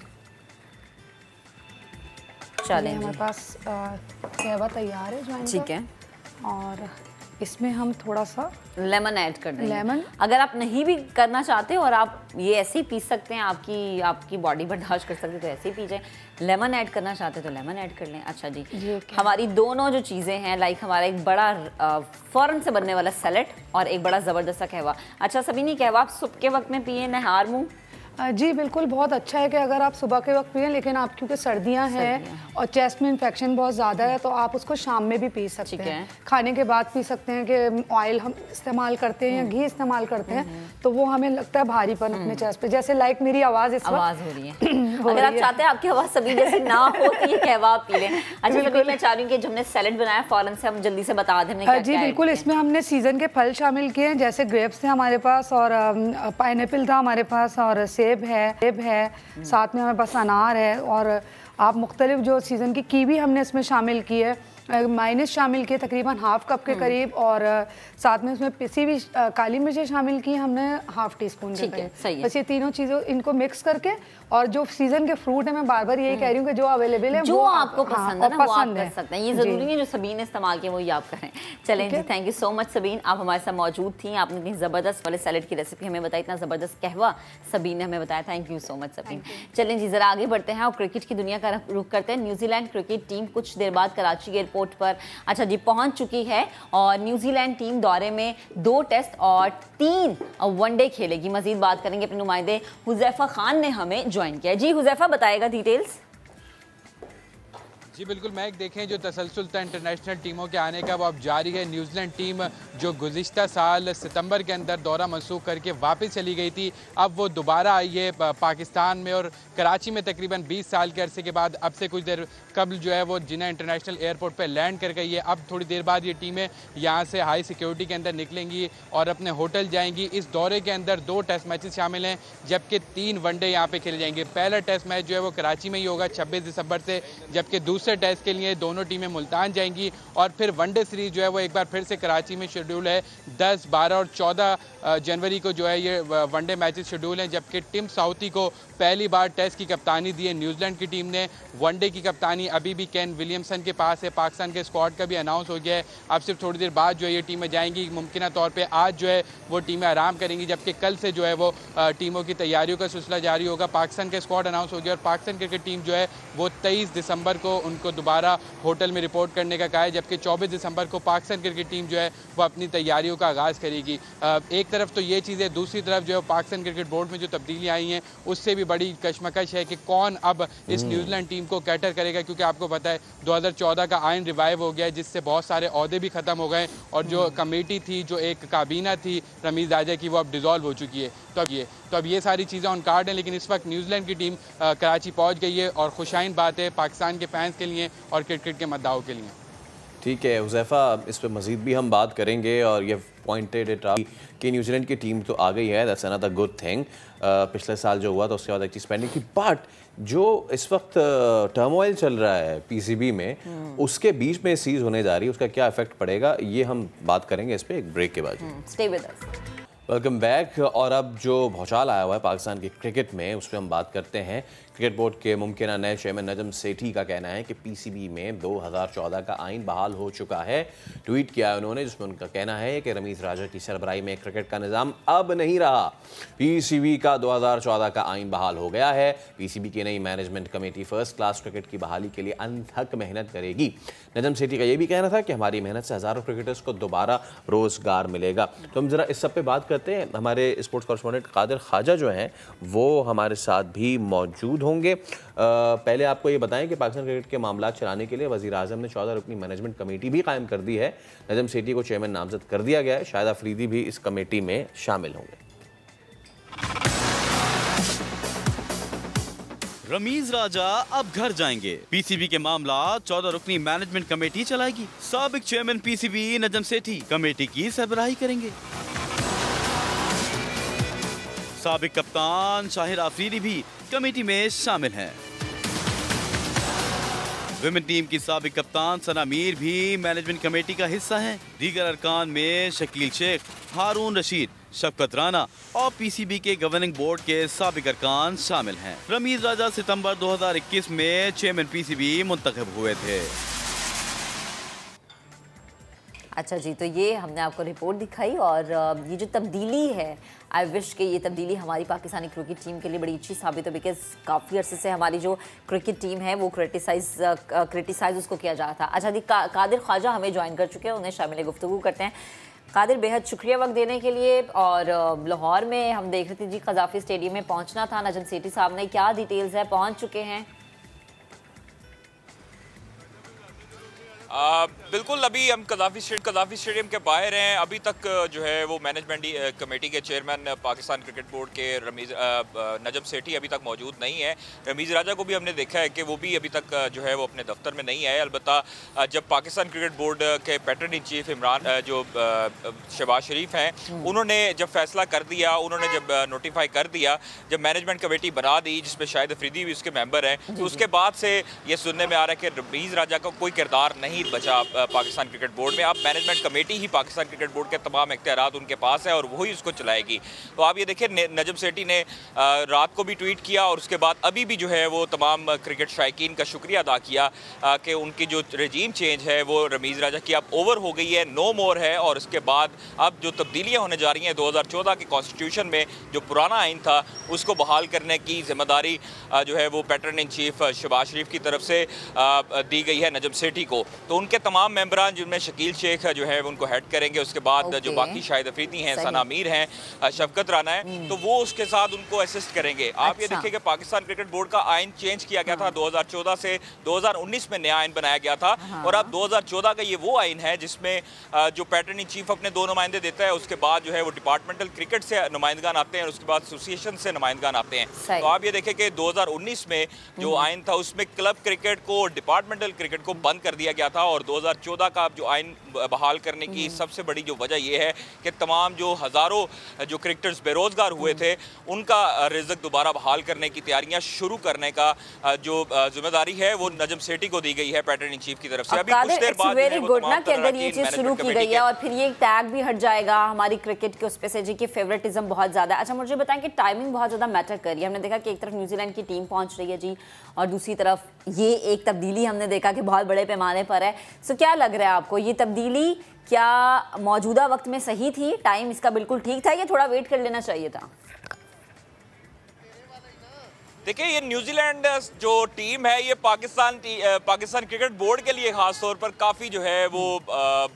चलें, हमारे पास कहवा तैयार है अजवाइन का। ठीक है। और इसमें हम थोड़ा सा लेमन ऐड कर देंगे। लेमन अगर आप नहीं भी करना चाहते और आप ये ऐसे ही पी सकते हैं, आपकी बॉडी बर्दाश्त कर सकते हैं तो ऐसे ही पी जाए। लेमन ऐड करना चाहते हैं तो लेमन ऐड कर लें। अच्छा जी, हमारी दोनों जो चीज़ें हैं, लाइक हमारा एक बड़ा फ़ौरन से बनने वाला सैलेड और एक बड़ा ज़बरदस्त सा कहवा। अच्छा सबीनी, कहवा आप सुबह के वक्त में पिए नहार मुँह? जी बिल्कुल, बहुत अच्छा है कि अगर आप सुबह के वक्त पिए, लेकिन आप क्योंकि सर्दियां हैं और चेस्ट में इन्फेक्शन बहुत ज़्यादा है तो आप उसको शाम में भी पी सकते हैं। खाने के बाद पी सकते हैं कि ऑयल हम इस्तेमाल करते हैं या घी इस्तेमाल करते हैं तो वो हमें लगता है भारीपन अपने चेस्ट पे, जैसे लाइक मेरी आवाज़ इस आवाज़ हो रही है अगर आप चाहते हैं आपकी आवाज़ सभी जैसे ना हो तो ये कहवा आप पी लें। अच्छा बिल्कुल, मैं चाह रही हूँ कि जो हमने सैलेड बनाया फ़ौरन से हम जल्दी से बता दें। जी बिल्कुल, इसमें हमने सीज़न के फल शामिल किए हैं, जैसे ग्रेप्स थे हमारे पास और पाइनएप्पल था हमारे पास और सेब है साथ में हमारे पास अनार है और आप मुख्तलिफ जो सीज़न की कीवी हमने इसमें शामिल की है, माइनस शामिल किए तकरीबन हाफ कप के करीब और साथ में उसमें पिसी हुई काली मिर्चें शामिल की हमने हाफ टी स्पून के करीब। बस ये तीनों चीज़ों इनको मिक्स करके और जो सीजन के फ्रूट है, मैं बार बार यही कह रही हूँ कि जो अवेलेबल है जो आपको पसंद है ना वो आप कर सकते हैं। ये ज़रूरी नहीं है जो सबीन ने इस्तेमाल किया वही आप करें। चलें जी, thank you so much Sabeen, आप हमारे साथ मौजूद थी। आपने इतनी ज़बरदस्त वाले सैलेड की रेसिपी हमें बताई, इतना ज़बरदस्त कहवा सबीन ने हमें बताया। Thank you so much Sabeen. चलें जी, ज़रा आगे बढ़ते हैं और क्रिकेट की दुनिया का रुख करते हैं। न्यूजीलैंड क्रिकेट टीम कुछ देर बाद कराची एयरपोर्ट पर अच्छा जी पहुंच चुकी है और न्यूजीलैंड टीम दौरे में 2 टेस्ट और 3 वनडे खेलेगी। मजीद बात करेंगे अपने नुमाइंदे हुज़ैफा खान ने हमें ज्वाइन किया। जी हुज़ैफा बताएगा डिटेल्स। जी बिल्कुल महक, देखें जो तसलसल था इंटरनेशनल टीमों के आने का वो अब जारी है। न्यूजीलैंड टीम जो गुज़िश्ता साल सितंबर के अंदर दौरा मनसूख करके वापस चली गई थी, अब वो दोबारा आई है पाकिस्तान में और कराची में तकरीबन 20 साल के अरसे के बाद अब से कुछ देर कबल जो है वो जिन्ना इंटरनेशनल एयरपोर्ट पर लैंड कर गई है। अब थोड़ी देर बाद ये टीमें यहाँ से हाई सिक्योरिटी के अंदर निकलेंगी और अपने होटल जाएंगी। इस दौरे के अंदर 2 टेस्ट मैचेस शामिल हैं जबकि 3 वनडे यहाँ पे खेले जाएंगे। पहला टेस्ट मैच जो है वो कराची में ही होगा 26 दिसंबर से, जबकि दूसरे टेस्ट के लिए दोनों टीमें मुल्तान जाएंगी और फिर वनडे सीरीज जो है वो एक बार फिर से कराची में शेड्यूल है। 10, 12 और 14 जनवरी को जो है ये वनडे मैचेस शेड्यूल हैं, जबकि टिम साउथी को पहली बार टेस्ट की कप्तानी दी है न्यूजीलैंड की टीम ने। वनडे की कप्तानी अभी भी केन विलियमसन के पास है। पाकिस्तान के स्क्वाड का भी अनाउंस हो गया है। अब सिर्फ थोड़ी देर बाद जो है ये टीमें जाएंगी। मुमकिन तौर पे आज जो है वो टीमें आराम करेंगी, जबकि कल से जो है वो टीमों की तैयारियों का सिलसिला जारी होगा। पाकिस्तान के स्क्वाड अनाउंस हो गया और पाकिस्तान क्रिकेट टीम जो है वो 23 दिसंबर को उनको दोबारा होटल में रिपोर्ट करने का कहा है, जबकि 24 दिसंबर को पाकिस्तान क्रिकेट टीम जो है वो अपनी तैयारियों का आगाज़ करेगी। एक तरफ तो ये चीज़ है, दूसरी तरफ जो है पाकिस्तान क्रिकेट बोर्ड में जो तब्दीलियाँ आई हैं उससे भी बड़ी कशमकश है कि कौन अब इस न्यूजीलैंड टीम को कैटर करेगा, क्योंकि आपको पता है 2014 का आइन रिवाइव हो गया है जिससे बहुत सारे ओहदे भी ख़त्म हो गए और जो कमेटी थी, जो एक काबीना थी रमीज़ राजा की, वो अब डिज़ोल्व हो चुकी है। तो अब ये सारी चीज़ें ऑन कार्ड हैं, लेकिन इस वक्त न्यूजीलैंड की टीम कराची पहुंच गई है और खुशाइन बात है पाकिस्तान के फैंस के लिए और क्रिकेट के मद्दाओं के लिए। ठीक है हुज़ैफा, इस पर मज़ीद भी हम बात करेंगे और ये पॉइंटेड इट आउट कि न्यूजीलैंड की टीम तो आ गई है, दैट्स अनदर गुड थिंग। पिछले साल जो हुआ था उसके बाद एक चीज़ पेंडिंग थी, बट जो इस वक्त टर्मोइल चल रहा है पीसीबी में उसके बीच में सीज होने जा रही है, उसका क्या इफेक्ट पड़ेगा ये हम बात करेंगे इस पर एक ब्रेक के बाद। Stay with us. Welcome back. और अब जो भौचाल आया हुआ है पाकिस्तान की क्रिकेट में उस पर हम बात करते हैं। क्रिकेट बोर्ड के मुमकिन नए चेयरमैन नजम सेठी का कहना है कि पीसीबी में 2014 का आइन बहाल हो चुका है। ट्वीट किया है उन्होंने जिसमें उनका कहना है कि रमीज़ राजा की सरबराही में क्रिकेट का निज़ाम अब नहीं रहा। पीसीबी का 2014 का आइन बहाल हो गया है। पीसीबी की नई management committee first class cricket की बहाली के लिए अनथक मेहनत करेगी। नजम सेठी का यह भी कहना था कि हमारी मेहनत से हज़ारों क्रिकेटर्स को दोबारा रोज़गार मिलेगा। तो हम ज़रा इस सब पे बात करते हैं। हमारे स्पोर्ट्स कॉरेस्पॉन्डेंट कादिर ख्वाजा जो हैं वो हमारे साथ भी मौजूद होंगे। पहले आपको ये बताएं कि पाकिस्तान क्रिकेट के मामला चलाने के लिए वज़ीर आज़म ने 14 रुकनी मैनेजमेंट कमेटी भी कायम कर दी है। नजम सेठी को चेयरमैन नामजद कर दिया गया है। शाहिद अफरीदी भी इस कमेटी में शामिल होंगे। रमीज राजा अब घर जाएंगे। पीसीबी के मामला 14 रुकनी मैनेजमेंट कमेटी चलाएगी। साबिक chairman PCB Najam Sethi committee की सरबराही करेंगे। साबिक कप्तान शाहिद अफरीदी भी कमेटी में शामिल हैं। विमेन टीम की साबिक कप्तान सना मीर भी मैनेजमेंट कमेटी का हिस्सा हैं। दीगर अरकान में शकील शेख, हारून रशीद, शफकत राना और पीसीबी के गवर्निंग बोर्ड के साबिक अरकान शामिल हैं। रमीज राजा सितंबर 2021 में चेयरमैन पीसीबी मुंतखब हुए थे। अच्छा जी, तो ये हमने आपको रिपोर्ट दिखाई और ये जो तब्दीली है, आई विश कि ये तब्दीली हमारी पाकिस्तानी क्रिकेट टीम के लिए बड़ी अच्छी साबित हो, बिकॉज काफ़ी अरसे से हमारी जो क्रिकेट टीम है वो क्रिटिसाइज उसको किया जा रहा था। अच्छा जी, कादिर ख्वाजा हमें ज्वाइन कर चुके हैं, उन्हें शामिल गुफ्तगू करते हैं। कादिर, बेहद शुक्रिया वक्त देने के लिए। और लाहौर में हम देख रहे थे जी, कज़ाफ़ी स्टेडियम में पहुंचना था, नजम सेठी साहब ने, क्या डिटेल्स है, पहुंच चुके हैं? बिल्कुल, अभी हम कज़ाफ़ी स्टेडियम के बाहर हैं। अभी तक जो है वो मैनेजमेंट कमेटी के चेयरमैन पाकिस्तान क्रिकेट बोर्ड के नजम सेठी अभी तक मौजूद नहीं है। रमीज़ राजा को भी हमने देखा है कि वो भी अभी तक जो है वो अपने दफ्तर में नहीं आए। अलबत्ता जब पाकिस्तान क्रिकेट बोर्ड के पैटर्न इन चीफ इमरान जो शहबाज शरीफ हैं, उन्होंने जब फैसला कर दिया, उन्होंने जब नोटिफाई कर दिया, जब मैनेजमेंट कमेटी बना दी जिसमें शाहिद अफरीदी भी उसके मेंबर हैं, तो उसके बाद से ये सुनने में आ रहा है कि रमीज़ राजा का कोई किरदार नहीं बचा पाकिस्तान क्रिकेट बोर्ड में। अब मैनेजमेंट कमेटी ही पाकिस्तान क्रिकेट बोर्ड के तमाम इख्तियारात उनके पास है और वही उसको चलाएगी। तो आप ये देखिए, नजम सेठी ने रात को भी ट्वीट किया और उसके बाद अभी भी जो है वो तमाम क्रिकेट शायकीन का शुक्रिया अदा किया कि उनकी जो रजीम चेंज है वो रमीज़ राजा की अब ओवर हो गई है, नो मोर है। और उसके बाद अब जो तब्दीलियाँ होने जा रही हैं 2014 के कॉन्स्टिट्यूशन में, जो पुराना आइन था उसको बहाल करने की जिम्मेदारी जो है वो पैटर्न इन चीफ शहबाज शरीफ की तरफ से दी गई है नजम सेठी को। तो उनके तमाम मेंबरान जिनमें शकील शेख जो है उनको हेड करेंगे, उसके बाद जो बाकी शाहिद अफरीदी हैं, सना अमीर हैं, शफकत राना है, तो वो उसके साथ उनको असिस्ट करेंगे। आप ये देखिए कि पाकिस्तान क्रिकेट बोर्ड का आइन चेंज किया गया था 2014 से 2019 में नया आइन बनाया गया था। और अब 2014 का ये वो आइन है जिसमें जो पैटर्न इन चीफ अपने 2 नुमाइंदे देता है, उसके बाद जो है वो डिपार्टमेंटल क्रिकेट से नुमाइंदगान आते हैं और उसके बाद एसोसिएशन से नुमाइंदगान आते हैं। तो आप ये देखें कि 2019 में जो आइन था उसमें क्लब क्रिकेट को, डिपार्टमेंटल क्रिकेट को बंद कर दिया गया था। और 2014 का जो आइन बहाल करने की सबसे बड़ी जो वजह यह है कि तमाम जो हज़ारों जो क्रिकेटर्स बेरोजगार हुए थे उनका रिज़्क दोबारा बहाल करने की तैयारियां शुरू करने का जो जिम्मेदारी है वो नजम सेठी को दी गई है पैटर्न इन चीफ की तरफ से। अभी कुछ देर बाद वेरी गुड ना कि अगर ये चीज़ शुरू की गई है और फिर ये टैग भी हट जाएगा हमारी क्रिकेट के उस पे से जी की फेवरेटिज्म बहुत ज़्यादा है। अच्छा, मुझे बताएं कि टाइमिंग बहुत ज़्यादा मैटर कर रही है। हमने देखा कि एक तरफ न्यूजीलैंड की टीम पहुँच रही है जी और दूसरी तरफ ये एक तब्दीली हमने देखा कि बहुत बड़े पैमाने पर है। सो क्या लग रहा है आपको, ये तब्दीली क्या मौजूदा वक्त में सही थी, टाइम इसका बिल्कुल ठीक था या थोड़ा वेट कर लेना चाहिए था? देखिए, ये न्यूजीलैंड जो टीम है ये पाकिस्तान क्रिकेट बोर्ड के लिए खास तौर पर काफ़ी जो है वो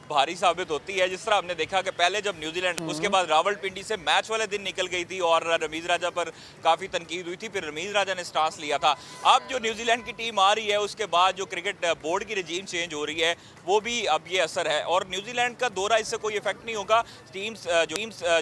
भारी साबित होती है। जिस तरह हमने देखा कि पहले जब न्यूजीलैंड उसके बाद रावलपिंडी से मैच वाले दिन निकल गई थी और रमीज़ राजा पर काफ़ी तनकीद हुई थी, फिर रमीज़ राजा ने स्टांस लिया था। अब जो न्यूजीलैंड की टीम आ रही है उसके बाद जो क्रिकेट बोर्ड की रजीम चेंज हो रही है वो भी अब ये असर है और न्यूजीलैंड का दौरा इससे कोई इफेक्ट नहीं होगा। टीम्स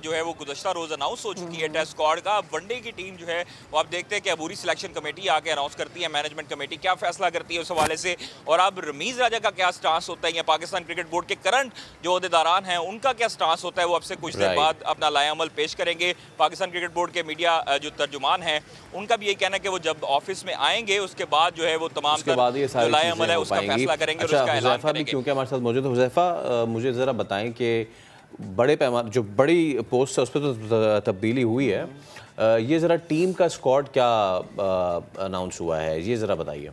जो है वो गुज़श्ता रोज़ अनाउंस हो चुकी है टेस्ट स्क्वाड का। वनडे की टीम जो है वो आप देखते हैं कि अबूरी सिलेक्शन कमेटी आके अनाउंस करती है, मैनेजमेंट कमेटी क्या फैसला करती है उस हवाले से। और अब रमीज़ राजा का क्या स्टांस होता है या पाकिस्तान क्रिकेट बोर्ड के करंट जो अहदेदारान हैं उनका क्या स्टांस होता है, वो अब से कुछ देर बाद अपना लाएअमल पेश करेंगे। पाकिस्तान क्रिकेट बोर्ड के मीडिया जो तर्जुमान हैं उनका भी ये कहना है कि वो जब ऑफिस में आएंगे उसके बाद जो है वो तमाम जो लाएअमल है उसका फैसला करेंगे और उसका ऐलान करेंगे। क्योंकि हमारे साथ मौजूद है हुज़ैफा, मुझे ज़रा बताएं कि बड़े पैमाने जो बड़ी पोस्ट है उस पर तो तब्दीली हुई है, ये ज़रा टीम का स्क्वाड क्या अनाउंस हुआ है, ये ज़रा बताइए।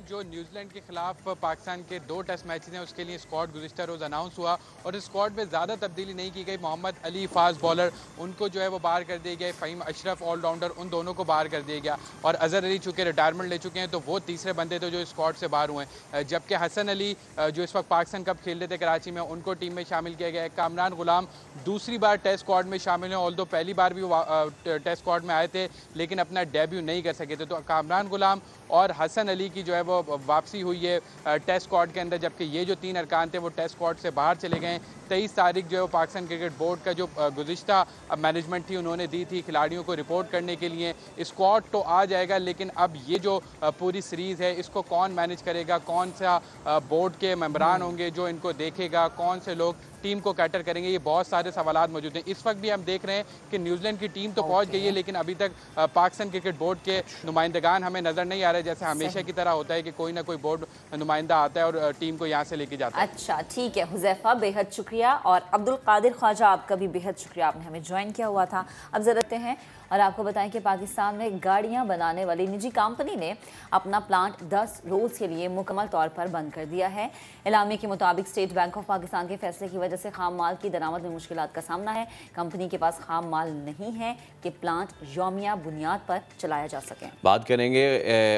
जो न्यूजीलैंड के खिलाफ पाकिस्तान के 2 टेस्ट मैचेस हैं उसके लिए स्क्वाड गुज़िश्ता रोज़ अनाउंस हुआ और इस स्क्वाड में ज़्यादा तब्दीली नहीं की गई। मोहम्मद अली फास्ट बॉलर उनको जो है वो बाहर कर दिया गया, फ़हीम अशरफ ऑलराउंडर उन दोनों को बाहर कर दिया गया और अजहर अली चूँकि रिटायरमेंट ले चुके हैं तो वो तीसरे बंदे थे जो स्क्वाड से बाहर हुए हैं। जबकि हसन अली जो इस वक्त पाकिस्तान कप खेल रहे थे कराची में उनको टीम में शामिल किया गया है। कामरान गुलाम दूसरी बार टेस्ट स्क्वाड में शामिल हैं, ऑल्दो पहली बार भी वो टेस्ट स्क्वाड में आए थे लेकिन अपना डेब्यू नहीं कर सके थे। तो कामरान गुलाम और हसन अली की जो है वो वापसी हुई है टेस्ट स्क्वाड के अंदर, जबकि ये जो 3 अरकान थे वो टेस्ट स्क्वाड से बाहर चले गए। 23 तारीख जो है वो पाकिस्तान क्रिकेट बोर्ड का जो गुज़िश्ता मैनेजमेंट थी उन्होंने दी थी खिलाड़ियों को रिपोर्ट करने के लिए। स्क्वाड तो आ जाएगा लेकिन अब ये जो पूरी सीरीज़ है इसको कौन मैनेज करेगा, कौन सा बोर्ड के मेंबरान होंगे जो इनको देखेगा, कौन से लोग टीम को कैटर करेंगे, ये बहुत सारे सवालात मौजूद हैं। इस वक्त भी हम देख रहे हैं कि न्यूजीलैंड की टीम तो पहुंच गई है, लेकिन अभी तक पाकिस्तान क्रिकेट बोर्ड के नुमाइंदगान हमें नज़र नहीं आ रहे, जैसे हमेशा की तरह होता है कि कोई ना कोई बोर्ड नुमाइंदा आता है और टीम को यहाँ से लेके जाता है। अच्छा ठीक है हुज़ैफा, बेहद शुक्रिया, और अब्दुल कादिर ख्वाजा आपका भी बेहद शुक्रिया, आपने हमें ज्वाइन किया हुआ था। अब ज़रूरतें हैं और आपको बताएं कि पाकिस्तान में गाड़ियां बनाने वाली निजी कंपनी ने अपना प्लांट 10 रोज़ के लिए मुकम्मल तौर पर बंद कर दिया है। एलामी के मुताबिक स्टेट बैंक ऑफ पाकिस्तान के फैसले की वजह से खाम माल की दरामद में मुश्किलात का सामना है। कंपनी के पास खाम माल नहीं है कि प्लांट यौमिया बुनियाद पर चलाया जा सके। बात करेंगे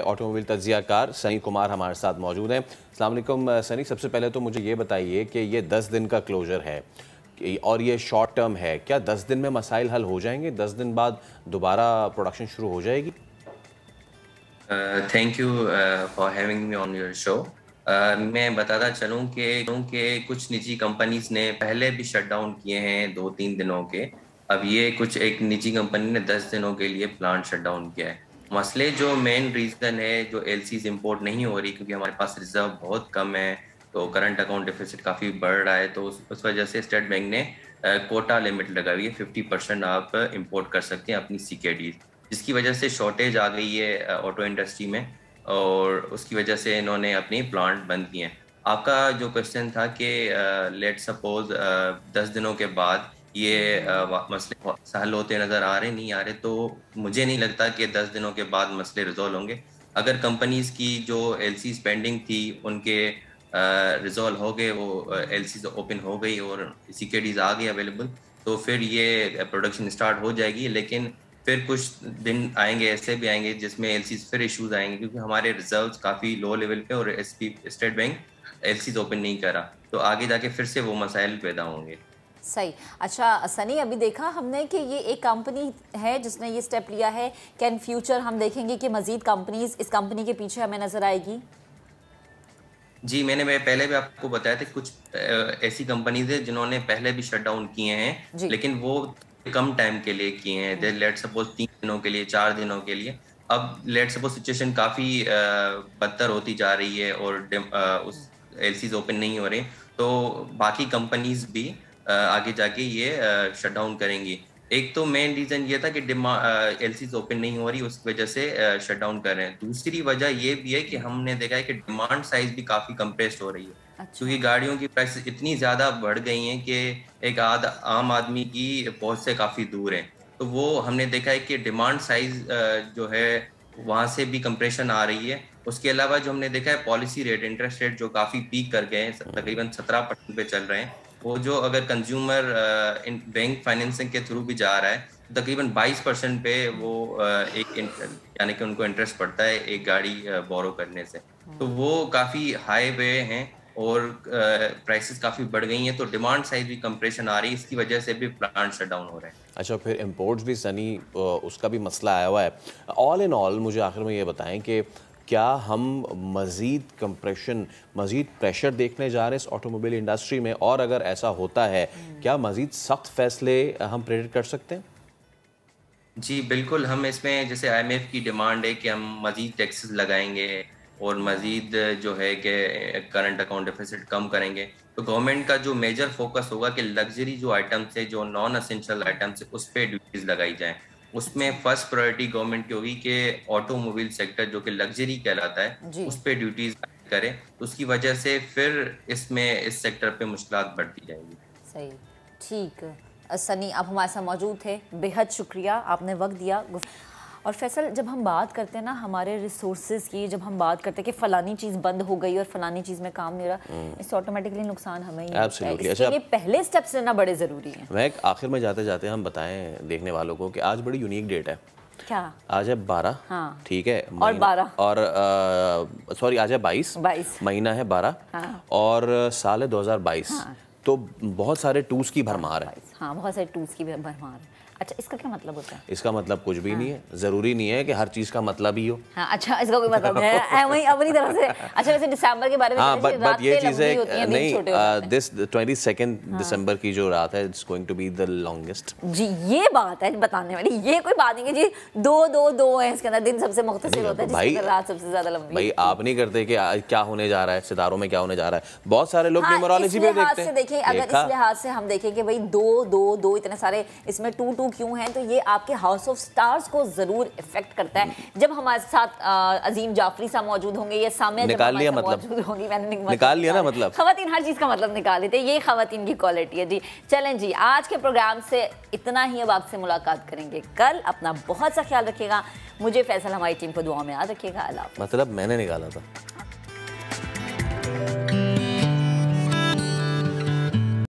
ऑटोमोबाइल तज्जियाकार सनी कुमार हमारे साथ मौजूद हैं। अस्सलाम वालेकुम सनी, सबसे पहले तो मुझे ये बताइए कि ये 10 दिन का क्लोजर है और ये शॉर्ट टर्म है, क्या 10 दिन में मसाइल हल हो जाएंगे? 10 दिन बाद दोबारा प्रोडक्शन शुरू हो जाएगी? Thank you for having me on your show. मैं बताता चलूँ कि कुछ निजी कंपनीज ने पहले भी शट डाउन किए हैं 2-3 दिनों के। अब ये कुछ एक निजी कंपनी ने 10 दिनों के लिए प्लांट शट डाउन किया है। मसले जो मेन रीज़न है जो LCs इंपोर्ट नहीं हो रही क्योंकि हमारे पास रिजर्व बहुत कम है, तो करंट अकाउंट डिफिसिट काफ़ी बढ़ रहा है, तो उस वजह से स्टेट बैंक ने कोटा लिमिट लगाई हुई है, 50% आप इंपोर्ट कर सकते हैं अपनी CKD, जिसकी वजह से शॉर्टेज आ गई है ऑटो इंडस्ट्री में और उसकी वजह से इन्होंने अपनी प्लांट बंद किए हैं। आपका जो क्वेश्चन था कि लेट सपोज 10 दिनों के बाद ये मसले हल होते नज़र आ रहे नहीं आ रहे, तो मुझे नहीं लगता कि 10 दिनों के बाद मसले रिजॉल्व होंगे। अगर कंपनीज की जो LCs पेंडिंग थी उनके रिजॉल्व हो गए, वो LCs ओपन हो गई और CKDs आ गई अवेलेबल, तो फिर ये प्रोडक्शन स्टार्ट हो जाएगी। लेकिन फिर कुछ दिन आएंगे, ऐसे भी आएंगे जिसमें LCs फिर इश्यूज आएंगे क्योंकि हमारे रिजर्व्स काफ़ी लो लेवल पे और स्टेट बैंक LCs ओपन नहीं करा, तो आगे जाके फिर से वो मसाइल पैदा होंगे। सही। अच्छा सनी, अभी देखा हमने कि ये एक कंपनी है जिसने ये स्टेप लिया है, कैन फ्यूचर हम देखेंगे कि मजीद कंपनीज इस कंपनी के पीछे हमें नजर आएगी? जी, मैं पहले भी आपको बताया था कुछ ऐसी कंपनीज है जिन्होंने पहले भी शट डाउन किए हैं, लेकिन वो कम टाइम के लिए किए हैं, लेट सपोज 3 दिनों के लिए, 4 दिनों के लिए। अब लेट सपोज सिचुएशन काफ़ी बदतर होती जा रही है और उस LCs ओपन नहीं हो रहे, तो बाकी कंपनीज भी आगे जाके ये शट डाउन करेंगी। एक तो मेन रीज़न ये था कि LCs ओपन नहीं हो रही, उसकी वजह से शट डाउन कर रहे हैं। दूसरी वजह ये भी है कि हमने देखा है कि डिमांड साइज भी काफ़ी कंप्रेस्ड हो रही है। अच्छा। क्योंकि गाड़ियों की प्राइसेस इतनी ज़्यादा बढ़ गई हैं कि एक आम आदमी की पहुंच से काफ़ी दूर है, तो वो हमने देखा है कि डिमांड साइज जो है वहाँ से भी कंप्रेशन आ रही है। उसके अलावा जो हमने देखा है पॉलिसी रेट, इंटरेस्ट रेट जो काफ़ी पीक कर गए हैं, तकरीबन 17% पे चल रहे हैं, वो जो अगर कंज्यूमर बैंक फाइनेंसिंग के थ्रू भी जा रहा है तकरीबन 22% पे वो यानी कि उनको इंटरेस्ट पड़ता है एक गाड़ी बोरो करने से, तो वो काफ़ी हाई पे हैं और प्राइसेस काफ़ी बढ़ गई हैं, तो डिमांड साइज भी कंप्रेशन आ रही है, इसकी वजह से भी प्लांट शट डाउन हो रहे हैं। अच्छा, फिर इंपोर्ट्स भी सनी उसका भी मसला आया हुआ है। ऑल इन ऑल मुझे आखिर में ये बताएं कि क्या हम मज़ीद कंप्रेशन, मज़ीद प्रेशर देखने जा रहे हैं इस ऑटोमोबाइल इंडस्ट्री में, और अगर ऐसा होता है क्या मज़ीद सख्त फैसले हम प्रेडिक्ट कर सकते हैं? जी बिल्कुल, हम इसमें जैसे IMF की डिमांड है कि हम मज़ीद टैक्सेस लगाएंगे और मज़ीद जो है कि करंट अकाउंट डेफिसिट कम करेंगे, तो गवर्नमेंट का जो मेजर फोकस होगा कि लग्जरी जो आइटम्स है, जो नॉन एसेंशियल आइटम्स है, उस पर ड्यूटीज़ लगाई जाएँ। उसमें फर्स्ट प्रायोरिटी गवर्नमेंट की होगी कि ऑटोमोबाइल सेक्टर जो कि लग्जरी कहलाता है उस पर ड्यूटीज़ करे, तो उसकी वजह से फिर इसमें इस सेक्टर पे मुश्किलात बढ़ती जाएगी। सही, ठीक। सनी आप हमारे साथ मौजूद थे, बेहद शुक्रिया, आपने वक्त दिया। और फैसल, जब हम बात करते हैं ना हमारे रिसोर्सेज की, जब हम बात करते हैं कि फ़लानी चीज़ बंद हो गई और फ़लानी चीज़ में काम नहीं रहा, इससे ऑटोमेटिकली नुकसान हमें ही होता है। इसके लिए पहले स्टेप्स लेना बड़े ज़रूरी हैं। मैं आखिर में जाते जाते हम बताएं देखने वालों को कि आज बड़ी यूनिक डेट है। क्या? आज है 12, हाँ। ठीक है, और 12 और सॉरी आज है 22, महीना है 12, हाँ। और साल है 2022, हाँ। तो बहुत सारे टूल्स की भरमार है। हाँ, बहुत सारे टूल्स की भरमार है। अच्छा, इसका क्या मतलब होता है? इसका मतलब कुछ भी नहीं है, जरूरी नहीं है कि हर चीज का मतलब ही हो। हाँ, अच्छा, इसका कोई मतलब है वही अपनी तरफ से। अच्छा, वैसे दिसंबर के बारे में हाँ, बट ये चीज है नहीं, दिस 22 दिसंबर की जो रात है, it's going to be the longest. जी, ये बात है बताने वाली, ये कोई बात नहीं है जी। दो है इसके अंदर, दिन सबसे मुख्तसर होता है जिसके अंदर रात सबसे ज्यादा लंबी। भाई आप नहीं करते कि क्या होने जा रहा है, सितारों में क्या होने जा रहा है। बहुत सारे लोग न्यूमरोलॉजी पे देखते हैं। देखिए, अगर इस लिहाज से हम देखें कि भाई दो इतने सारे इसमें 2 क्यों हैं, तो ये आपके हाउस ऑफ स्टार्स को जरूर इफेक्ट करता है। जब हमारे साथ अजीम जाफरी साहब मौजूद होंगे, ये सामने निकाल लिया मतलब, निकाल लिया ना मतलब। खवातीन हर चीज का मतलब निकाल लेते हैं, ये खवातीन की क्वालिटी है जी। चलें जी, आज के प्रोग्राम से इतना ही। अब आपसे मुलाकात करेंगे कल। अपना बहुत सा ख्याल रखिएगा। मुझे फैसल, हमारी टीम को दुआ में याद रखिएगा। अल्लाह। मतलब मैंने निकाला था।